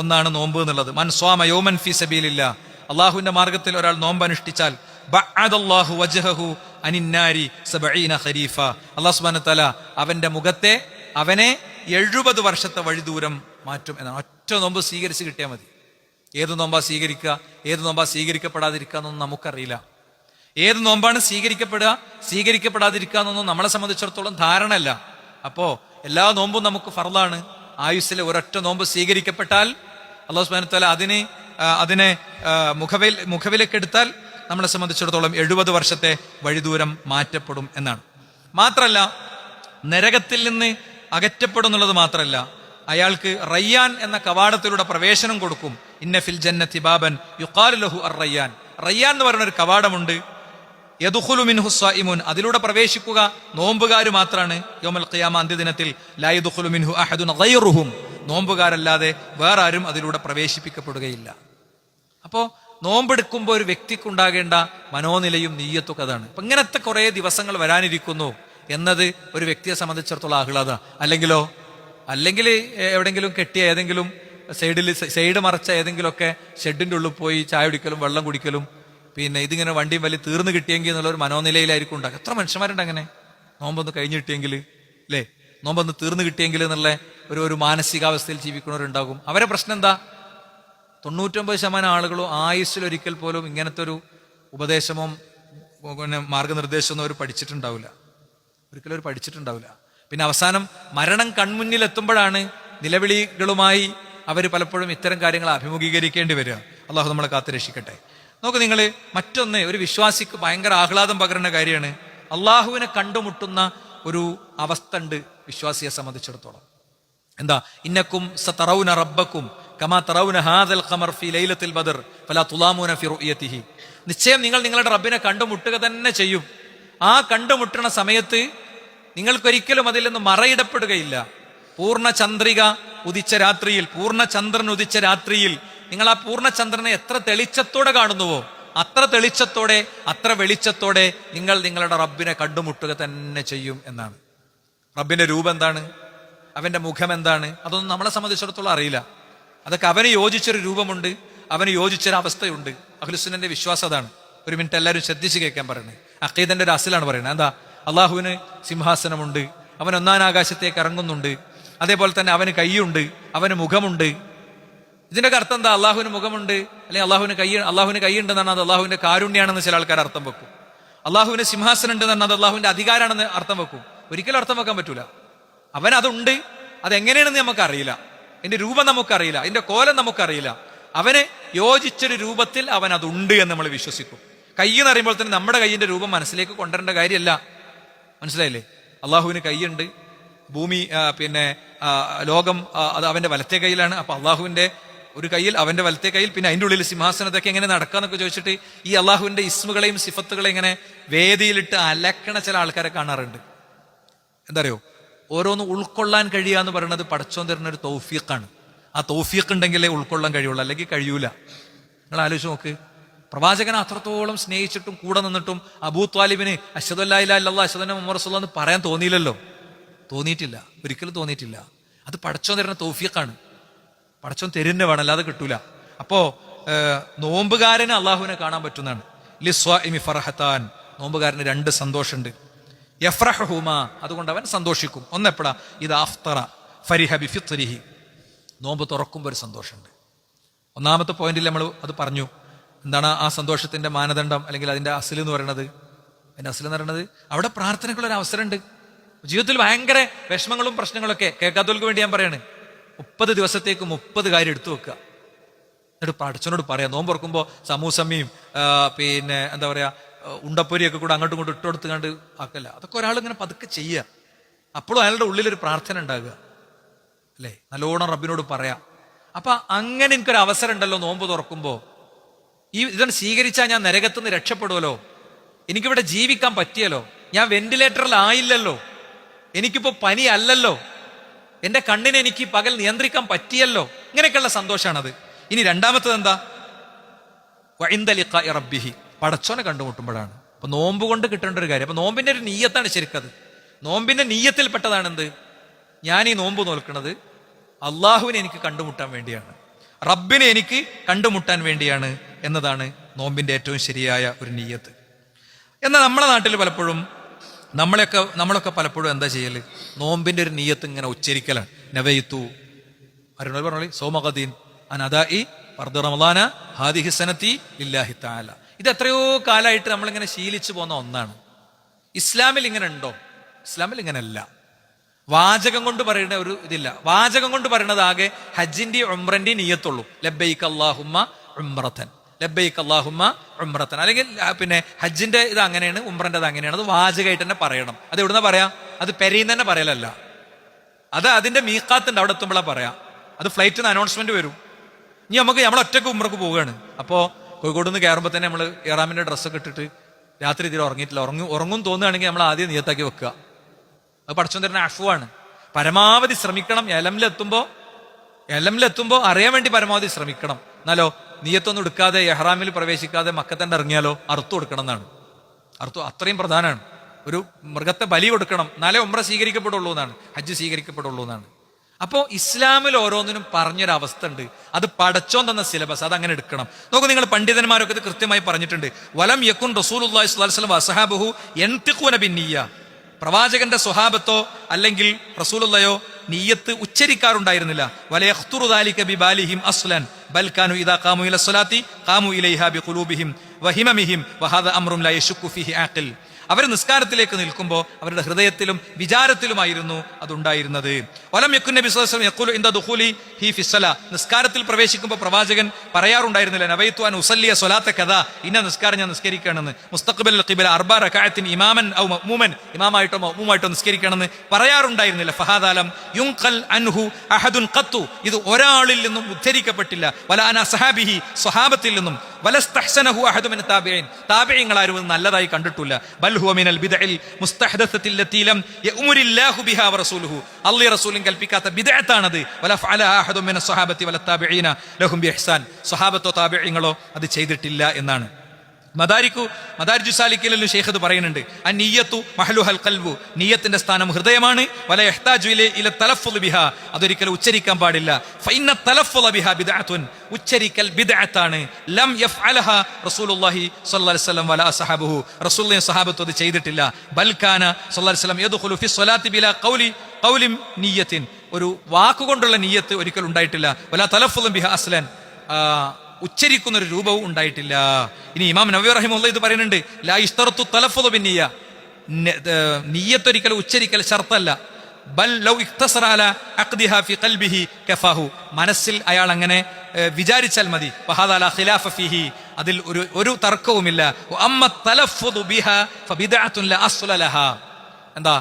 ഒന്നാണ് നോമ്പ് എന്നുള്ളത്. മൻ സ്വാമ യൗമൻ ഫീ സബീലില്ലാ, അള്ളാഹുവിന്റെ മാർഗത്തിൽ ഒരാൾ നോമ്പ് അനുഷ്ഠിച്ചാൽ ബഅദല്ലാഹു വജ്ഹഹു അനിന്നാരി 70 ഖരീഫ, അല്ലാഹു സുബ്ഹാനഹു വ തആല അവന്റെ മുഖത്തെ അവനെ 70 വർഷത്തെ വഴി ദൂരം മാറ്റും എന്നാണ്. ഒറ്റ നോമ്പ് സ്വീകരിച്ച് കിട്ടിയാൽ മതി. ഏത് നോമ്പാ സ്വീകരിക്കുക, ഏത് നോമ്പാ സ്വീകരിക്കപ്പെടാതിരിക്കുക എന്നൊന്നും നമുക്കറിയില്ല. ഏത് നോമ്പാണ് സ്വീകരിക്കപ്പെടാതിരിക്കുക എന്നൊന്നും നമ്മളെ സംബന്ധിച്ചിടത്തോളം ധാരണയല്ല. അപ്പോ എല്ലാ നോമ്പും നമുക്ക് ഫർളാണ്. ആയുസ്സിലെ ഒരൊറ്റ നോമ്പ് സ്വീകരിക്കപ്പെട്ടാൽ അല്ലാഹു സുബ്ഹാനഹു വ തആല അതിനെ മുഖവിലേക്കെടുത്താൽ നമ്മളെ സംബന്ധിച്ചിടത്തോളം 70 വർഷത്തെ വഴിദൂരം മാറ്റപ്പെടും എന്നാണ്. മാത്രല്ല, നരകത്തിൽ നിന്ന് അകറ്റപ്പെടും എന്നുള്ളത് മാത്രമല്ല, അയാൾക്ക് റയ്യാൻ എന്ന കവാടത്തിലൂടെ പ്രവേശനം കൊടുക്കും. ഇന്ന ഫിൽ ജന്നത്തി ബാബൻ യുഖാലു ലഹു അർ-റയ്യാൻ. റയ്യാൻ എന്ന് പറയുന്ന ഒരു കവാടമുണ്ട്. യദ്ഖുലു മിൻഹു സ്വായിമുൻ, അതിലൂടെ പ്രവേശിക്കുക നോമ്പുകാർ മാത്രമാണ്. യൗമൽ ഖിയാമ, അന്ത്യദിനത്തിൽ ലാ യദ്ഖുലു മിൻഹു അഹദുൻ ഗൈറുഹും, നോമ്പുകാരല്ലാതെ വേറെ ആരും അതിലൂടെ പ്രവേശിപ്പിക്കപ്പെടുകയില്ല. അപ്പോ നോമ്പെടുക്കുമ്പോൾ ഒരു വ്യക്തിക്കുണ്ടാകേണ്ട മനോനിലയും നീയത്തൊക്കെ അതാണ്. അപ്പൊ ഇങ്ങനത്തെ കുറെ ദിവസങ്ങൾ വരാനിരിക്കുന്നു എന്നത് ഒരു വ്യക്തിയെ സംബന്ധിച്ചിടത്തോളം ആഹ്ലാദ. അല്ലെങ്കിൽ എവിടെങ്കിലും കെട്ടിയ ഏതെങ്കിലും സൈഡ് മറച്ച ഏതെങ്കിലുമൊക്കെ ഷെഡിന്റെ ഉള്ളിൽ പോയി ചായ കുടിക്കലും വെള്ളം കുടിക്കലും, പിന്നെ ഇതിങ്ങനെ വണ്ടിയും വലിയ തീർന്നു കിട്ടിയെങ്കിൽ എന്നുള്ള ഒരു മനോനിലയിലായിരിക്കും ഉണ്ടാകുക. എത്ര മനുഷ്യന്മാരുണ്ട് അങ്ങനെ, നോമ്പൊന്ന് കഴിഞ്ഞു കിട്ടിയെങ്കിൽ, അല്ലേ, നോമ്പൊന്ന് തീർന്നു കിട്ടിയെങ്കിൽ എന്നുള്ള ഒരു മാനസികാവസ്ഥയിൽ ജീവിക്കുന്നവരുണ്ടാകും. അവരെ പ്രശ്നം എന്താ? 99% ആളുകളും ആയുസ്സിലൊരിക്കൽ പോലും ഇങ്ങനത്തെ ഒരു ഉപദേശമോ പിന്നെ മാർഗനിർദ്ദേശമൊന്നും അവർ പഠിച്ചിട്ടുണ്ടാവില്ല. പിന്നെ അവസാനം മരണം കൺമുന്നിൽ എത്തുമ്പോഴാണ് നിലവിളികളുമായി അവർ പലപ്പോഴും ഇത്തരം കാര്യങ്ങൾ അഭിമുഖീകരിക്കേണ്ടി വരിക. അള്ളാഹു നമ്മളെ കാത്തുരക്ഷിക്കട്ടെ. നോക്ക് നിങ്ങൾ, മറ്റൊന്ന് ഒരു വിശ്വാസിക്ക് ഭയങ്കര ആഹ്ലാദം പകരുന്ന കാര്യമാണ്. അള്ളാഹുവിനെ കണ്ടുമുട്ടുന്ന ഒരു അവസ്ഥ ഉണ്ട് വിശ്വാസിയെ സംബന്ധിച്ചിടത്തോളം. എന്താ? ഇന്നക്കും സതറൗന റബ്ബക്കും കമാ തറൗന ഹാദൽ ഖമർ ഫീ ലൈലത്തിൽ ബദർ ഫലാ തുലാമൂന ഫീ റുയതിഹി. നിശ്ചയം നിങ്ങൾ നിങ്ങളുടെ റബ്ബിനെ കണ്ടുമുട്ടുക തന്നെ ചെയ്യും. ആ കണ്ടുമുട്ടുന്ന സമയത്ത് നിങ്ങൾക്കൊരിക്കലും അതിൽ നിന്ന് മറയിടപ്പെടുകയില്ല. പൂർണ്ണചന്ദ്രൻ ഉദിച്ച രാത്രിയിൽ നിങ്ങൾ ആ പൂർണ്ണചന്ദ്രനെ എത്ര തെളിച്ചത്തോടെ കാണുന്നുവോ അത്ര വെളിച്ചത്തോടെ നിങ്ങൾ നിങ്ങളുടെ റബ്ബിനെ കണ്ടുമുട്ടുക തന്നെ ചെയ്യും എന്നാണ്. റബ്ബിന്റെ രൂപം എന്താണ്, അവന്റെ മുഖം എന്താണ്, അതൊന്നും നമ്മളെ സംബന്ധിച്ചിടത്തോളം അറിയില്ല. അതൊക്കെ അവന് യോജിച്ചൊരു രൂപമുണ്ട്, അവന് യോജിച്ചൊരു അവസ്ഥയുണ്ട്. അഹ്ലുസുന്നന്റെ വിശ്വാസം അതാണ്. ഒരു മിനിറ്റ് എല്ലാവരും ശ്രദ്ധിച്ച് കേൾക്കാൻ പറയുന്നത്. അഖീദന്റെ ഒരു അസിലാണ് പറയുന്നത്. എന്താ? അള്ളാഹുവിന് സിംഹാസനമുണ്ട്, അവൻ ഒന്നാം ആകാശത്തേക്ക് ഇറങ്ങുന്നുണ്ട്, അതേപോലെ തന്നെ അവന് കൈയുണ്ട്, അവന് മുഖമുണ്ട്. ഇതിന്റെ അർത്ഥം എന്താ? അള്ളാഹുവിന് മുഖമുണ്ട് അല്ലെങ്കിൽ അള്ളാഹുവിന് കൈയുണ്ടെന്നാണ്, അത് അള്ളാഹുവിന്റെ കാരുണ്യാണെന്ന് ചില ആൾക്കാർ അർത്ഥം വെക്കും. അള്ളാഹുവിന് സിംഹാസനം ഉണ്ട് എന്നാണ്, അത് അള്ളാഹുവിന്റെ അധികാരമാണെന്ന് അർത്ഥം വെക്കും. ഒരിക്കലും അർത്ഥം വെക്കാൻ പറ്റൂല. അവൻ അതുണ്ട്, അതെങ്ങനെയാണെന്ന് നമുക്കറിയില്ല, അതിന്റെ രൂപം നമുക്കറിയില്ല, അതിന്റെ കോലം നമുക്കറിയില്ല. അവന് യോജിച്ചൊരു രൂപത്തിൽ അവൻ അതുണ്ട് എന്ന് നമ്മൾ വിശ്വസിക്കും. കൈ എന്ന് പറയുമ്പോൾ തന്നെ നമ്മുടെ കൈയിന്റെ രൂപം മനസ്സിലേക്ക് കൊണ്ടുവരേണ്ട കാര്യമല്ല. മനസ്സിലായില്ലേ? അള്ളാഹുവിന് കൈയുണ്ട്, ഭൂമി പിന്നെ ലോകം അത് അവന്റെ വലത്തെ കയ്യിലാണ്. അപ്പൊ അള്ളാഹുവിന്റെ ഒരു കയ്യിൽ, അവന്റെ വലത്തെ കയ്യിൽ, പിന്നെ അതിൻ്റെ ഉള്ളിൽ സിംഹാസനത്തൊക്കെ എങ്ങനെ നടക്കാന്നൊക്കെ ചോദിച്ചിട്ട് ഈ അള്ളാഹുവിന്റെ ഇസ്മുകളെയും സിഫത്തുകളെയും ഇങ്ങനെ വേദിയിലിട്ട് അലക്കണ ചില ആൾക്കാരെ കാണാറുണ്ട്. എന്താ അറിയോ? ഓരോന്ന് ഉൾക്കൊള്ളാൻ കഴിയുക എന്ന് പറയുന്നത് പടച്ചോൻ തരുന്ന ഒരു തൗഫീഖാണ്. ആ തൗഫീഖ് ഉണ്ടെങ്കിലേ ഉൾക്കൊള്ളാൻ കഴിയുള്ളൂ, അല്ലെങ്കിൽ കഴിയൂല. നിങ്ങൾ ആലോചിച്ച് നോക്ക്, പ്രവാചകനെ അത്രത്തോളം സ്നേഹിച്ചിട്ടും കൂടെ നിന്നിട്ടും അബൂ ത്വാലിബിന് അശ്ഹദു അല്ലാ ഇലാഹ ഇല്ലല്ലാഹ് അശ്ഹദു അന്ന മുഹമ്മദ് റസൂലുള്ളാഹ് എന്ന് പറയാൻ തോന്നിയിട്ടില്ല, ഒരിക്കലും തോന്നിയിട്ടില്ല. അത് പടച്ചോൻ തരുന്ന തൗഫീഖാണ്, പടച്ചോൻ തരുന്ന വേണം, അല്ലാതെ കിട്ടൂല. അപ്പോ നോമ്പുകാരന് അള്ളാഹുവിനെ കാണാൻ പറ്റുന്നതാണ്. ലിസ്വാഇമി ഫർഹത്താൻ, നോമ്പുകാരന് 2 സന്തോഷമുണ്ട്. യഫ്റഹുമാ, അതുകൊണ്ട് അവൻ സന്തോഷിക്കും. ഒന്നെപ്പോഴാ? ഇത് അഫ്തറ ഫരിഹ ബിഫിത്രിഹി, നോമ്പ് തുറക്കുമ്പോൾ ഒരു സന്തോഷമുണ്ട്. ഒന്നാമത്തെ പോയിന്റിൽ നമ്മൾ അത് പറഞ്ഞു. എന്താണ് ആ സന്തോഷത്തിന്റെ മാനദണ്ഡം അല്ലെങ്കിൽ അതിന്റെ അസിൽ എന്ന് പറയുന്നത്? അതിന്റെ അസിൽ എന്ന് പറയുന്നത് അവിടെ പ്രാർത്ഥനയ്ക്കുള്ളൊരു അവസരമുണ്ട്. ജീവിതത്തിൽ ഭയങ്കര വിഷമങ്ങളും പ്രശ്നങ്ങളൊക്കെ കേൾക്കാത്തവർക്ക് വേണ്ടി ഞാൻ പറയാണ്, 30 ദിവസത്തേക്ക് 30 കാര്യം എടുത്തു വെക്കുക. എന്നിട്ട് പടച്ചവനോട് പറയാം. നോമ്പ് തുറക്കുമ്പോൾ സമൂസമ്മയും പിന്നെ എന്താ പറയാ ഉണ്ടപ്പൊരിയൊക്കെ കൂടെ അങ്ങോട്ടും ഇങ്ങോട്ടും ഇട്ടുകൊടുത്ത് കണ്ട് ആക്കല്ല. അതൊക്കെ ഒരാൾ ഇങ്ങനെ പതുക്കെ ചെയ്യുക. അപ്പോഴും അയാളുടെ ഉള്ളിലൊരു പ്രാർത്ഥന ഉണ്ടാകുക. അല്ലേ? നല്ലോണം റബ്ബിനോട് പറയാം. അപ്പൊ അങ്ങനെ എനിക്കൊരു അവസരം ഉണ്ടല്ലോ നോമ്പ് തുറക്കുമ്പോ, ഇതൊന്ന് സ്വീകരിച്ചാൽ ഞാൻ നരകത്തുനിന്ന് രക്ഷപ്പെടുമല്ലോ, എനിക്കിവിടെ ജീവിക്കാൻ പറ്റിയല്ലോ, ഞാൻ വെന്റിലേറ്ററിലായില്ലല്ലോ, എനിക്കിപ്പോ പനി അല്ലല്ലോ, എന്റെ കണ്ണിനെ എനിക്ക് പകൽ നിയന്ത്രിക്കാൻ പറ്റിയല്ലോ, ഇങ്ങനെയൊക്കെയുള്ള സന്തോഷമാണത്. ഇനി രണ്ടാമത്തത് എന്താ? വഇൻദ റബ്ബിഹി, പടച്ചോനെ കണ്ടുമുട്ടുമ്പോഴാണ്. അപ്പൊ നോമ്പ് കൊണ്ട് കിട്ടേണ്ട ഒരു കാര്യം. അപ്പൊ നോമ്പിന്റെ ഒരു നീയത്താണ് ശരിക്കത്. നോമ്പിന്റെ നീയത്തിൽപ്പെട്ടതാണ് എന്ത്? ഞാൻ ഈ നോമ്പ് നോൽക്കുന്നത് അള്ളാഹുവിനെ എനിക്ക് കണ്ടുമുട്ടാൻ വേണ്ടിയാണ്, റബ്ബിനെ എനിക്ക് കണ്ടുമുട്ടാൻ വേണ്ടിയാണ് എന്നതാണ് നോമ്പിന്റെ ഏറ്റവും ശരിയായ ഒരു നീയത്ത്. എന്നാൽ നമ്മളെ നാട്ടിൽ പലപ്പോഴും നമ്മളൊക്കെ പലപ്പോഴും എന്താ ചെയ്യല്? നോമ്പിന്റെ ഒരു നീയത്ത് ഇങ്ങനെ ഉച്ചരിക്കലാണ്. നവയിത്തു അരുണോൽ പറഞ്ഞോളി സോമഗദീൻ അനദാഇ ഫർദ് റമളാന ഹാദിഹി സനതി ലില്ലാഹി തആല. ഇത് എത്രയോ കാലമായിട്ട് നമ്മളിങ്ങനെ ശീലിച്ചു പോന്ന ഒന്നാണ്. ഇസ്ലാമിൽ ഇങ്ങനെ ഉണ്ടോ? ഇസ്ലാമിൽ ഇങ്ങനെയല്ല. വാചകം കൊണ്ട് പറയുന്ന ഒരു ഇതില്ല. വാചകം കൊണ്ട് പറയുന്നത് ആകെ ഹജ്ജിന്റെ ഉംറന്റെ നിയ്യത്തുള്ളൂ. ലബ്ബൈക അല്ലാഹുമ്മ ഉംറതൻ, ലബ്ബൈക അല്ലാഹുമ്മ ഉംറതൻ. അല്ലെങ്കിൽ പിന്നെ ഹജ്ജിന്റെ ഇത് അങ്ങനെയാണ്, ഉംറന്റെ അത് അങ്ങനെയാണ്. അത് വാചകമായിട്ട് തന്നെ പറയണം. അത് എവിടുന്ന പറയാം? അത് പെരീന്ന് തന്നെ പറയലല്ല, അത് അതിന്റെ മീഖാത്തുണ്ട്, അവിടെ എത്തുമ്പോഴാ പറയാം. അത് ഫ്ലൈറ്റിൽ നിന്ന് അനൗൺസ്മെന്റ് വരും. ഇനി നമ്മൾ ഒറ്റക്ക് ഉംറക്ക് പോവുകയാണ്. അപ്പോൾ കോഴിക്കോട് നിന്ന് കയറുമ്പോൾ തന്നെ നമ്മൾ ഇറാമിന്റെ ഡ്രസ്സൊക്കെ ഇട്ടിട്ട് രാത്രി ഇതിൽ ഉറങ്ങിയിട്ടില്ല, ഉറങ്ങും തോന്നുകയാണെങ്കിൽ നമ്മൾ ആദ്യം നിയത്താക്കി വെക്കുക. അത് പടച്ചോൻ തരുന്ന അഫ്വാണ്. പരമാവധി ശ്രമിക്കണം. എലമിലെത്തുമ്പോ അറിയാൻ വേണ്ടി പരമാവധി ശ്രമിക്കണം. എന്നാലോ നിയത്തൊന്നും എടുക്കാതെ എഹ്റാമിൽ പ്രവേശിക്കാതെ മക്കത്തന്നെ ഇറങ്ങിയാലോ അറുത്തു കൊടുക്കണം എന്നാണ്. അത്രയും പ്രധാനമാണ്. ഒരു മൃഗത്തെ ബലി കൊടുക്കണം, എന്നാലേ ഉംറ സ്വീകരിക്കപ്പെടുള്ളൂ എന്നാണ്, ഹജ്ജ് സ്വീകരിക്കപ്പെടുള്ളൂ എന്നാണ്. അപ്പോ ഇസ്ലാമിൽ ഓരോന്നിനും പറഞ്ഞൊരവസ്ഥ ഉണ്ട്. അത് പടച്ചോൻ തന്ന സിലബസ്, അത് അങ്ങനെ എടുക്കണം. നോക്കൂ, നിങ്ങൾ പണ്ഡിതന്മാരൊക്കെ ഇത് കൃത്യമായി പറഞ്ഞിട്ടുണ്ട്. വലം യകുൻ റസൂലുള്ളാഹി സ്വല്ലല്ലാഹു അലൈഹി വസല്ലം വസ്സഹാബഹു യൻതിഖൂന ബിന്നിയ്യ. പ്രവാചകന്റെ സ്വഹാബത്തോ അല്ലെങ്കിൽ റസൂലുള്ളയോ നിയ്യത്ത് ഉച്ചരിക്കാറുണ്ടായിരുന്നില്ല. വലയഖ്തുറു ദാലിക ബിബാലിഹിം അസ്ലൻ ബൽ കാനു ഇദാ ഖാമു ഇല സ്വലാത്തി ഖാമു ഇലൈഹാ ബിഖുലൂബിഹിം വഹിമമിഹിം വഹാദ അംറുൻ ലാ യശുക്കു ഫീഹി ആഖിൽ. അവർ നിസ്കാരത്തിലേക്ക് നിൽക്കുമ്പോൾ അവരുടെ ഹൃദയത്തിലും വിചാരത്തിലുമായിരുന്നു അതുണ്ടായിരുന്നത്. വലം യകുൻ നബി സ്വല്ലല്ലാഹു അലൈഹി വസല്ലം യഖൂലു ഇൻദ ദുഖൂലി ഹി ഫി സ്വലാ. നിസ്കാരത്തിൽ പ്രവേശിക്കുമ്പോൾ പ്രവാചകൻ പറയാറുണ്ടായിരുന്നില്ല നവൈതു അൻ ഉസല്ലിയ സ്വലാത്ത കദാ, ഇന്ന നിസ്കാരം ഞാൻ നിസ്കരിക്കുകയാണെന്ന്. മുസ്തഖ്ബിൽ ഖിബ്ല അർബഅ റകഅത്തിൻ ഇമാമൻ ഔ മഅ്മൂമൻ, ഇമാമായിട്ടോ മഅ്മൂമായിട്ടോ നിസ്കരിക്കണമെന്ന് പറയാറുണ്ടായിരുന്നില്ല. ഫഹാദാലം യുൻഖൽ അൻഹു അഹദുൻ ഖത്തു, ഇത് ഒരാളിൽ നിന്നും ഉദ്ധരിക്കപ്പെട്ടില്ല. വല അന സഹാബിഹി, സ്വഹാബത്തിൽ നിന്നും. വലസ്തഹ്സനഹു അഹദു മിന താബിഈൻ, താബിഈങ്ങൾ ആരും നല്ലതായി കണ്ടിട്ടില്ല. ബൽ ഹുവ മിനൽ ബിദ്അൽ മുസ്തഹദസത്തി ലത്തി ലം യഅ്മുരില്ലാഹു ബിഹാ വറസൂലുഹു, അല്ലാഹു റസൂലും കൽപ്പിക്കാത്ത ബിദ്അത്താണത്. വല ഫഅല അഹദു മിന സ്വഹാബത്തി വല താബിഈന ലഹും ബിഇഹ്സാൻ, സ്വഹാബത്തോ താബിഈങ്ങളോ അത് ചെയ്തിട്ടില്ല എന്നാണ്. മദാരിജു സാലിക്കിലും ഷെയ്ഖ് അത് പറയുന്നുണ്ട്. അന്നിയ്യത്തു മഹ്ലുഹൽ ഖൽബു, നിയ്യത്തിന്റെ സ്ഥാനം ഹൃദയമാണ്. വല യഹ്താജു ഇല തലഫ്ഫുദ് ബിഹാ, അതൊരിക്കലും ഉച്ചരിക്കാൻ പാടില്ല. ഫഇന്ന തലഫ്ഫുദ ബിഹാ ബിദ്അത്തുൻ, ഉച്ചരിക്കൽ ബിദ്അത്താണ്. ലം യഫ്അലഹാ റസൂലുള്ളാഹി സ്വല്ലല്ലാഹു അലൈഹി വസല്ലം വല അസ്ഹാബുഹു, റസൂലുള്ളാഹി സ്വഹാബത്തു അത് ചെയ്തിട്ടില്ല. ബൽ കാന സ്വല്ലല്ലാഹു അലൈഹി വസല്ലം യദ്ഖുലു ഫി സ്വലാത്തി ബിലാ ഖൗലി നിയ്യത്തിൻ, ഒരു വാക്കുകൊണ്ടുള്ള നിയ്യത്ത് ഒരിക്കലും ഉണ്ടായിട്ടില്ല. വല തലഫ്ഫുദ ബിഹാ അസ്ലൻ, ഉച്ചരിക്കുന്ന ഒരു രൂപവും ഉണ്ടായിട്ടില്ല. ഇനി ഇമാം നവവി റഹിമഹുല്ലാഹ് ഇത് പറയുന്നുണ്ട്. ലാ യശ്തറത്തു തലഫ്ഫുദു ബിന്നിയ്യ, നിയ്യത്ത് ഒരിക്കലും ഉച്ചരിക്കൽ ശർത്തല്ല. ബൽ ലൗ ഇഖ്തസറ അലാ അഖ്ദിഹാ ഫി ഖൽബിഹി കഫാഹു, മനസ്സിൽ അയാൾ അങ്ങനെ വിചാരിച്ചാൽ മതി. വഹാദാ ലാ ഖിലാഫ ഫീഹി, അതിൽ ഒരു തർക്കവുമില്ല. അമ്മ തലഫ്ഫുദു ബിഹാ ഫബിദ്അത്തുൻ ലാ അസ്ല ലഹാ, എന്താ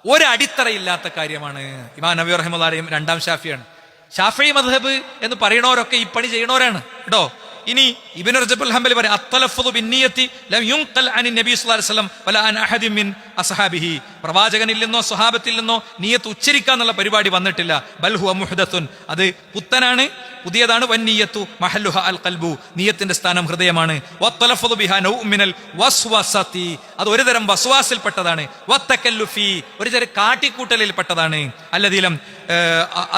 ഒരു അടിത്തറയില്ലാത്ത കാര്യമാണ്. ഇമാം നവവി റഹിമഹുല്ലാഹ് രണ്ടാം ഷാഫിയാണ്. ഷാഫി മദ്ഹബ് എന്ന് പറയുന്നവരൊക്കെ ഈ പണി ചെയ്യുന്നവരാണ് കേട്ടോ. ഇനി ഇബ്നു റജബ് അൽ ഹംബലി പറയും അത്തലഫ്ഫുദു ബിന്നിയ്യത്തി ലം യുൻഖൽ അനി നബി സ്വല്ലല്ലാഹു അലൈഹി വസല്ലം വല അൻ അഹദിൻ മിൻ അസ്ഹാബിഹി, പ്രവാചകനിൽ നിന്നോ സ്വഹാബത്തിൽ നിന്നോ നിയ്യത്ത് ഉച്ചരിക്കാന്നുള്ള പരിപാടി വന്നിട്ടില്ല. ബൽ ഹുവ മുഹ്ദത്തുൻ, അത് പുത്തനാണ്, പുതിയതാണ്. വന്നിയ്യത്തു മഹല്ലുഹ അൽ ഖൽബു, നിയ്യത്തിന്റെ സ്ഥാനം ഹൃദയമാണ്. വത്തലഫ്ഫുദു ബിഹാ നൗഉ മിനൽ വസ്വസതി, അത് ഒരു തരം വസ്വാസിൽപ്പെട്ടതാണ്. വത്തകല്ലുഫി, ഒരു തരം കാട്ടിക്കൂട്ടലിൽപ്പെട്ടതാണ്. അല്ലദീലം,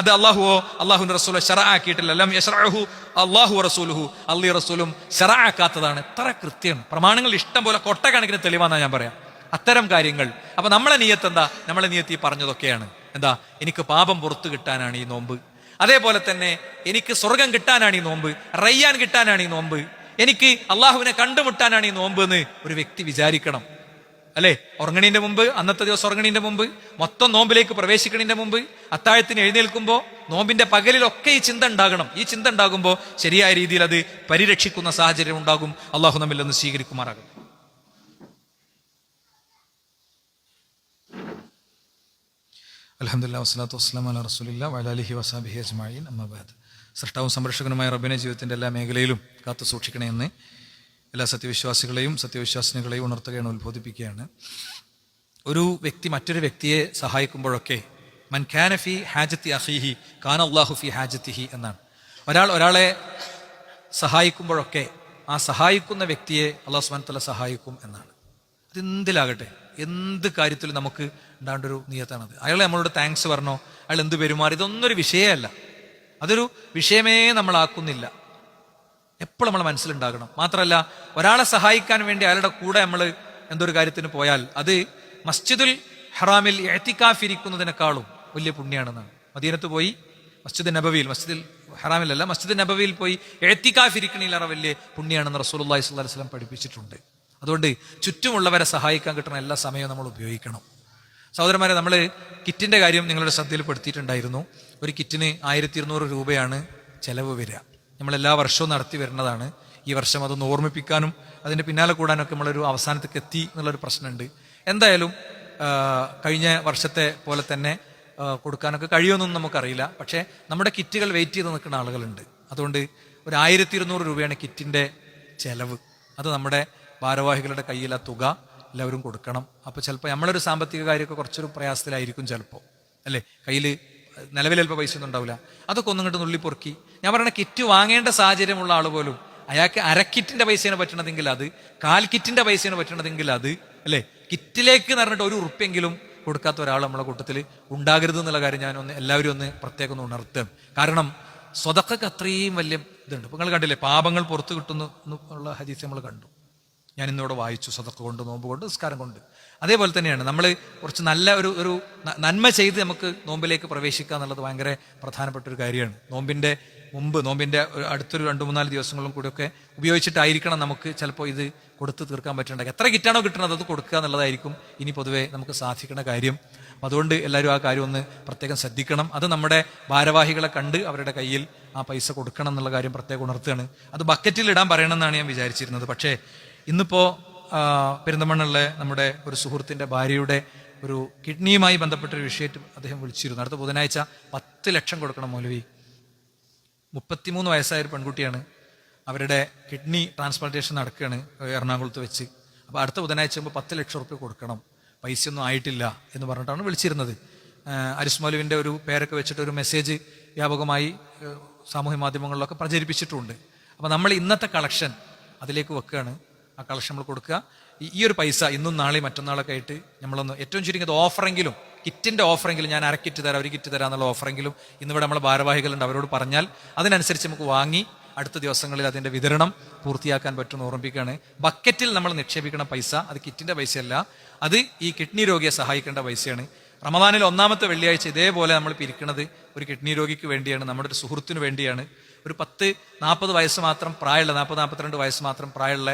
അത് അല്ലാഹുവിന്റെ റസൂൽ ശറഅാക്കിയിട്ടില്ല. ലം യശ്റഉഹു അല്ലാഹു റസൂലുഹു, അല്ലാഹു റസൂലും ശറഅാക്കാത്തതാണ്. എത്ര കൃത്യം, പ്രമാണങ്ങൾ ഇഷ്ടം പോലെ കൊട്ടക്കണക്കിന് തെളിവാന്നാ ഞാൻ പറയാം അത്തരം കാര്യങ്ങൾ. അപ്പൊ നമ്മളെ നിയ്യത്ത് എന്താ? നമ്മളെ നിയ്യത്ത് ഈ പറഞ്ഞതൊക്കെയാണ്. എന്താ? എനിക്ക് പാപം പുറത്തു കിട്ടാനാണ് ഈ നോമ്പ്, അതേപോലെ തന്നെ എനിക്ക് സ്വർഗം കിട്ടാനാണ് ഈ നോമ്പ്, റയ്യാൻ കിട്ടാനാണ് ഈ നോമ്പ്, എനിക്ക് അള്ളാഹുവിനെ കണ്ടുമുട്ടാനാണ് ഈ നോമ്പ് എന്ന് ഒരു വ്യക്തി വിചാരിക്കണം. അല്ലെ? ഉറങ്ങണീന്റെ മുമ്പ്, അന്നത്തെ ദിവസം ഉറങ്ങണീന്റെ മുമ്പ്, മൊത്തം നോമ്പിലേക്ക് പ്രവേശിക്കണീന്റെ മുമ്പ്, അത്താഴത്തിന് എഴുന്നേൽക്കുമ്പോൾ, നോമ്പിന്റെ പകലിലൊക്കെ ഈ ചിന്ത ഉണ്ടാകണം. ഈ ചിന്ത ഉണ്ടാകുമ്പോൾ ശരിയായ രീതിയിൽ അത് പരിരക്ഷിക്കുന്ന സാഹചര്യം ഉണ്ടാകും. അള്ളാഹു നമ്മിൽ നിന്ന് സ്വീകരിക്കുമാറാകും. അൽഹംദുലില്ലാഹി വസ്സലാത്തു വസ്സലാമു അലാ റസൂലില്ലാഹി വഅലാ ആലിഹി വസഹ്ബിഹി അജ്മഈൻ. അമ്മാ ബഅദ്. സൃഷ്ടാവും സംരക്ഷകനുമായ റബ്ബിനെ ജീവിതത്തിൻ്റെ എല്ലാ മേഖലയിലും കാത്തു സൂക്ഷിക്കണമെന്ന് എല്ലാ സത്യവിശ്വാസികളെയും സത്യവിശ്വാസിനികളെയും ഉണർത്തുകയാണ്, ഉത്ബോധിപ്പിക്കുകയാണ്. ഒരു വ്യക്തി മറ്റൊരു വ്യക്തിയെ സഹായിക്കുമ്പോഴൊക്കെ മൻ കാന ഫി ഹാജത്തി അഖീഹി കാന അല്ലാഹു ഫി ഹാജത്തിഹി എന്നാണ്. ഒരാളെ സഹായിക്കുമ്പോഴൊക്കെ ആ സഹായിക്കുന്ന വ്യക്തിയെ അല്ലാഹു സുബ്ഹാനഹു വ തആല സഹായിക്കും എന്നാണ്. അതെന്തിലാകട്ടെ, എന്ത് കാര്യത്തിലും നമുക്ക് ഉണ്ടാകേണ്ട ഒരു നിയത്താണത്. അയാൾ നമ്മളോട് താങ്ക്സ് പറഞ്ഞോ, അയാൾ എന്ത് പെരുമാറി, ഇതൊന്നും ഒരു വിഷയമല്ല, അതൊരു വിഷയമേ നമ്മളാക്കുന്നില്ല. എപ്പോഴും നമ്മൾ മനസ്സിലുണ്ടാകണം. മാത്രമല്ല, ഒരാളെ സഹായിക്കാൻ വേണ്ടി അയാളുടെ കൂടെ നമ്മൾ എന്തൊരു കാര്യത്തിന് പോയാൽ അത് മസ്ജിദുൽ ഹറാമിൽ ഇഅ്തികാഫ് ഇരിക്കുന്നതിനേക്കാളും വലിയ പുണ്യാണെന്നാണ്. മദീനത്ത് പോയി മസ്ജിദ് നബവിയിൽ, മസ്ജിദുൽ ഹറാമിലല്ല, മസ്ജിദ് നബവിയിൽ പോയി ഇഅ്തികാഫ് ഇരിക്കണേലേറെ വലിയ പുണ്യാണെന്ന് റസൂലുള്ളാഹി സ്വല്ലല്ലാഹു അലൈഹി വസല്ലം പഠിപ്പിച്ചിട്ടുണ്ട്. അതുകൊണ്ട് ചുറ്റുമുള്ളവരെ സഹായിക്കാൻ കിട്ടുന്ന എല്ലാ സമയവും നമ്മൾ ഉപയോഗിക്കണം. സഹോദരന്മാരെ, നമ്മൾ കിറ്റിൻ്റെ കാര്യം നിങ്ങളുടെ ശ്രദ്ധയിൽപ്പെടുത്തിയിട്ടുണ്ടായിരുന്നു. ഒരു കിറ്റിന് 1200 രൂപയാണ് ചെലവ് വരിക. നമ്മളെല്ലാ വർഷവും നടത്തി വരുന്നതാണ്. ഈ വർഷം അതൊന്ന് ഓർമ്മിപ്പിക്കാനും അതിൻ്റെ പിന്നാലെ കൂടാനൊക്കെ നമ്മളൊരു അവസാനത്തേക്ക് എത്തി എന്നുള്ളൊരു പ്രശ്നമുണ്ട്. എന്തായാലും കഴിഞ്ഞ വർഷത്തെ പോലെ തന്നെ കൊടുക്കാനൊക്കെ കഴിയുമെന്നൊന്നും നമുക്കറിയില്ല. പക്ഷേ നമ്മുടെ കിറ്റുകൾ വെയിറ്റ് ചെയ്ത് നിൽക്കുന്ന ആളുകളുണ്ട്. അതുകൊണ്ട് ഒരു 1200 രൂപയാണ് കിറ്റിൻ്റെ ചെലവ്. അത് നമ്മുടെ ഭാരവാഹികളുടെ കയ്യിൽ ആ തുക എല്ലാവരും കൊടുക്കണം. അപ്പോൾ ചിലപ്പോൾ നമ്മളൊരു സാമ്പത്തിക കാര്യമൊക്കെ കുറച്ചൊരു പ്രയാസത്തിലായിരിക്കും ചിലപ്പോൾ, അല്ലേ? കയ്യിൽ നിലവിൽ ചിലപ്പോൾ പൈസ ഒന്നും ഉണ്ടാവില്ല. അതൊക്കെ ഒന്നും ഇങ്ങോട്ട് നുള്ളി പൊറുക്കി, ഞാൻ പറയുന്ന കിറ്റ് വാങ്ങേണ്ട സാഹചര്യമുള്ള ആൾ പോലും അയാൾക്ക് അരക്കിറ്റിൻ്റെ പൈസയാണ് പറ്റണതെങ്കിൽ അത്, കാൽ കിറ്റിൻ്റെ പൈസയാണ് പറ്റണതെങ്കിൽ അത്, അല്ലേ? കിറ്റിലേക്ക് എന്ന് പറഞ്ഞിട്ട് ഒരു ഉറുപ്പെങ്കിലും കൊടുക്കാത്ത ഒരാൾ നമ്മളെ കൂട്ടത്തിൽ ഉണ്ടാകരുത് എന്നുള്ള കാര്യം എല്ലാവരും ഒന്ന് പ്രത്യേകം ഒന്ന് ഉണർത്തും. കാരണം സ്വതക്കക്ക് അത്രയും വലിയ ഇതുണ്ട്. നിങ്ങൾ കണ്ടില്ലേ, പാപങ്ങൾ പുറത്തു കിട്ടുന്നു എന്നുള്ള ഹദീസ് നമ്മൾ കണ്ടു. ഞാൻ ഇന്നിവിടെ വായിച്ചു, സദഖ കൊണ്ട്, നോമ്പ് കൊണ്ട്, നിസ്കാരം കൊണ്ട്. അതേപോലെ തന്നെയാണ് നമ്മൾ കുറച്ച് നല്ല ഒരു നന്മ ചെയ്ത് നമുക്ക് നോമ്പിലേക്ക് പ്രവേശിക്കുക എന്നുള്ളത് ഭയങ്കര പ്രധാനപ്പെട്ട ഒരു കാര്യമാണ്. നോമ്പിൻ്റെ മുമ്പ്, നോമ്പിൻ്റെ അടുത്തൊരു 2-3-4 ദിവസങ്ങളും കൂടിയൊക്കെ ഉപയോഗിച്ചിട്ടായിരിക്കണം നമുക്ക് ചിലപ്പോൾ ഇത് കൊടുത്ത് തീർക്കാൻ പറ്റുന്നുണ്ടെങ്കിൽ എത്ര കിറ്റാണോ കിട്ടുന്നത് അത് കൊടുക്കുക എന്നുള്ളതായിരിക്കും ഇനി പൊതുവേ നമുക്ക് സാധിക്കുന്ന കാര്യം. അതുകൊണ്ട് എല്ലാവരും ആ കാര്യം ഒന്ന് പ്രത്യേകം ശ്രദ്ധിക്കണം. അത് നമ്മുടെ ഭാരവാഹികളെ കണ്ട് അവരുടെ കയ്യിൽ ആ പൈസ കൊടുക്കണം എന്നുള്ള കാര്യം പ്രത്യേകം ഉണർത്തുകയാണ്. അത് ബക്കറ്റിൽ ഇടാൻ പറയണമെന്നാണ് ഞാൻ വിചാരിച്ചിരുന്നത്. പക്ഷേ ഇന്നിപ്പോൾ പെരിന്തമണ്ണുള്ള നമ്മുടെ ഒരു സുഹൃത്തിൻ്റെ ഭാര്യയുടെ ഒരു കിഡ്നിയുമായി ബന്ധപ്പെട്ടൊരു വിഷയമായിട്ട് അദ്ദേഹം വിളിച്ചിരുന്നു. അടുത്ത ബുധനാഴ്ച 10 ലക്ഷം കൊടുക്കണം മൗലവി. 33 വയസ്സായ ഒരു പെൺകുട്ടിയാണ്. അവരുടെ കിഡ്നി ട്രാൻസ്പ്ലാന്റേഷൻ നടക്കുകയാണ് എറണാകുളത്ത് വെച്ച്. അപ്പോൾ അടുത്ത ബുധനാഴ്ച ആകുമ്പോൾ 10 ലക്ഷം റുപ്യ കൊടുക്കണം, പൈസയൊന്നും ആയിട്ടില്ല എന്ന് പറഞ്ഞിട്ടാണ് വിളിച്ചിരുന്നത്. അരിസ് മൗലവിൻ്റെ ഒരു പേരൊക്കെ വെച്ചിട്ട് ഒരു മെസ്സേജ് വ്യാപകമായി സാമൂഹ്യ മാധ്യമങ്ങളിലൊക്കെ പ്രചരിപ്പിച്ചിട്ടുണ്ട്. അപ്പോൾ നമ്മൾ ഇന്നത്തെ കളക്ഷൻ അതിലേക്ക് വെക്കുകയാണ്. ആ കളക്ഷൻ നമ്മൾ കൊടുക്കുക. ഈ ഒരു പൈസ ഇന്നും നാളെയും മറ്റന്നാളൊക്കെ ആയിട്ട് നമ്മളൊന്ന് ഏറ്റവും ചുരുങ്ങിയത് ഓഫറെങ്കിലും, കിറ്റിൻ്റെ ഓഫറെങ്കിലും, ഞാൻ കിറ്റ് തരാം, ഒരു കിറ്റ് തരാം എന്നുള്ള ഓഫറെങ്കിലും ഇന്നിവിടെ നമ്മളെ ഭാരവാഹികളുണ്ട്, അവരോട് പറഞ്ഞാൽ അതിനനുസരിച്ച് നമുക്ക് വാങ്ങി അടുത്ത ദിവസങ്ങളിൽ അതിൻ്റെ വിതരണം പൂർത്തിയാക്കാൻ പറ്റുമെന്ന് ഓർമ്മിപ്പിക്കുകയാണ്. ബക്കറ്റിൽ നമ്മൾ നിക്ഷേപിക്കുന്ന പൈസ അത് കിറ്റിൻ്റെ പൈസയല്ല, അത് ഈ കിഡ്നി രോഗിയെ സഹായിക്കേണ്ട പൈസയാണ്. റമദാനിൽ 1-ാമത്തെ വെള്ളിയാഴ്ച ഇതേപോലെ നമ്മൾ പിരിക്കുന്നത് ഒരു കിഡ്നി രോഗിക്ക് വേണ്ടിയാണ്, നമ്മുടെ ഒരു സുഹൃത്തിന് വേണ്ടിയാണ്. ഒരു 40 വയസ്സ് മാത്രം പ്രായമുള്ള, 40-42 വയസ്സ് മാത്രം പ്രായമുള്ള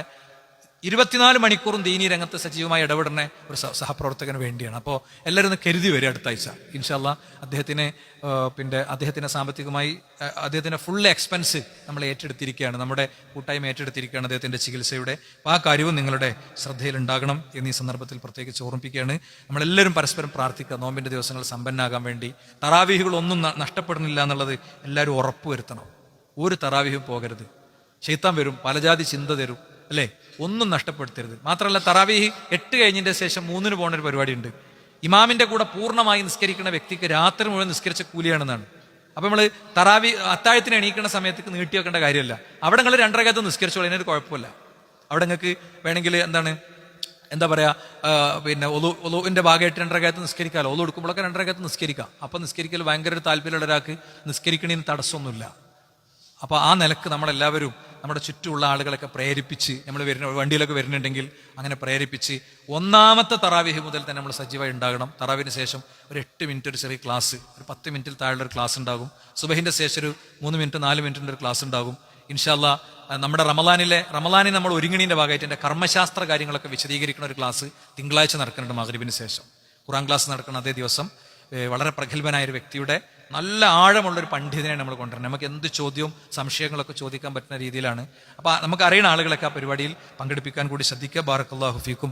24 മണിക്കൂറും ദീനീ രംഗത്ത് സജീവമായി ഇടപെടുന്ന ഒരു സഹപ്രവർത്തകന് വേണ്ടിയാണ്. അപ്പോൾ എല്ലാവരും ഒന്ന് കരുതി വരിക അടുത്ത ആഴ്ച ഇൻഷാ അല്ലാഹ്. അദ്ദേഹത്തിന് സാമ്പത്തികമായി അദ്ദേഹത്തിൻ്റെ ഫുൾ എക്സ്പെൻസ് നമ്മൾ ഏറ്റെടുത്തിരിക്കുകയാണ്, നമ്മുടെ കൂട്ടായ്മ ഏറ്റെടുത്തിരിക്കുകയാണ് അദ്ദേഹത്തിൻ്റെ ചികിത്സയുടെ. അപ്പോൾ ആ കാര്യവും നിങ്ങളുടെ ശ്രദ്ധയിലുണ്ടാകണം എന്നീ സന്ദർഭത്തിൽ പ്രത്യേകിച്ച് ഓർമ്മിപ്പിക്കുകയാണ്. നമ്മളെല്ലാവരും പരസ്പരം പ്രാർത്ഥിക്കുക, നോമ്പിൻ്റെ ദിവസങ്ങൾ സമ്പന്നാകാൻ വേണ്ടി. തറാവീഹുകളൊന്നും നഷ്ടപ്പെടുന്നില്ല എന്നുള്ളത് എല്ലാവരും ഉറപ്പുവരുത്തണം. ഒരു തറാവീഹും പോകരുത്. ശൈത്താൻ വരും, പലജാതി ചിന്ത തരും, അല്ലേ? ഒന്നും നഷ്ടപ്പെടുത്തരുത്. മാത്രമല്ല, തറാവീഹ് 8 കഴിഞ്ഞതിൻ്റെ ശേഷം 3-ന് പോകുന്ന ഒരു പരിപാടിയുണ്ട്. ഇമാമിൻ്റെ കൂടെ പൂർണ്ണമായി നിസ്കരിക്കുന്ന വ്യക്തിക്ക് രാത്രി മുഴുവൻ നിസ്കരിച്ച കൂലിയാണെന്നാണ്. അപ്പം നമ്മൾ അത്താഴത്തിന് എണീക്കുന്ന സമയത്തേക്ക് നീട്ടി വെക്കേണ്ട കാര്യമല്ല. അവിടെ നിങ്ങൾ 2 റകഅത്ത് നിസ്കരിച്ചോളൂ, അതിനൊരു കുഴപ്പമില്ല. അവിടെ നിങ്ങൾക്ക് വേണമെങ്കിൽ എന്താ പറയുക, ഒളുവിൻ്റെ ഭാഗമായിട്ട് 2 റകഅത്ത് നിസ്കരിക്കാമല്ലോ. ഒളു എടുക്കുമ്പോഴൊക്കെ 2 റകഅത്ത് നിസ്കരിക്കാം. അപ്പം നിസ്കരിക്കൽ ഭയങ്കര ഒരു താല്പര്യമുള്ള ഒരാൾക്ക് നിസ്കരിക്കണതിന് തടസ്സമൊന്നുമില്ല. അപ്പോൾ ആ നിലക്ക് നമ്മളെല്ലാവരും നമ്മുടെ ചുറ്റുമുള്ള ആളുകളൊക്കെ പ്രേരിപ്പിച്ച്, നമ്മൾ വണ്ടിയിലൊക്കെ വരുന്നുണ്ടെങ്കിൽ അങ്ങനെ പ്രേരിപ്പിച്ച് 1-ാമത്തെ തറാവീഹ് മുതൽ തന്നെ നമ്മൾ സജീവമായി ഉണ്ടാകണം. തറാവീഹിന് ശേഷം ഒരു 8 മിനിറ്റ് ഒരു ചെറിയ ക്ലാസ്, ഒരു 10 മിനിറ്റിൽ താഴെ ഒരു ക്ലാസ് ഉണ്ടാകും. സുബഹിൻ്റെ ശേഷം ഒരു 3 മിനിറ്റ് 4 മിനിറ്റിൻ്റെ ഒരു ക്ലാസ് ഉണ്ടാകും. ഇൻഷാ അല്ലാഹ് നമ്മുടെ റമളാനിൽ നമ്മൾ ഒരുങ്ങണീൻ്റെ ഭാഗമായിട്ട് എൻ്റെ കർമ്മശാസ്ത്ര കാര്യങ്ങളൊക്കെ വിശദീകരിക്കുന്ന ഒരു ക്ലാസ് തിങ്കളാഴ്ച നടക്കുന്നുണ്ട്. മഗ്രിബിന് ശേഷം ഖുർആൻ ക്ലാസ് നടക്കുന്ന അതേ ദിവസം വളരെ പ്രഗത്ഭനായ ഒരു വ്യക്തിയുടെ, നല്ല ആഴമുള്ളൊരു പണ്ഡിതനെ നമ്മൾ കൊണ്ടുവരണം. നമുക്ക് എന്ത് ചോദ്യവും സംശയങ്ങളൊക്കെ ചോദിക്കാൻ പറ്റുന്ന രീതിയിലാണ്. അപ്പോൾ നമുക്ക് അറിയുന്ന ആളുകളൊക്കെ ആ പരിപാടിയിൽ പങ്കെടുപ്പിക്കാൻ കൂടി ശ്രദ്ധിക്കുക. ബാറക്കല്ലാഹു ഫീക്കും.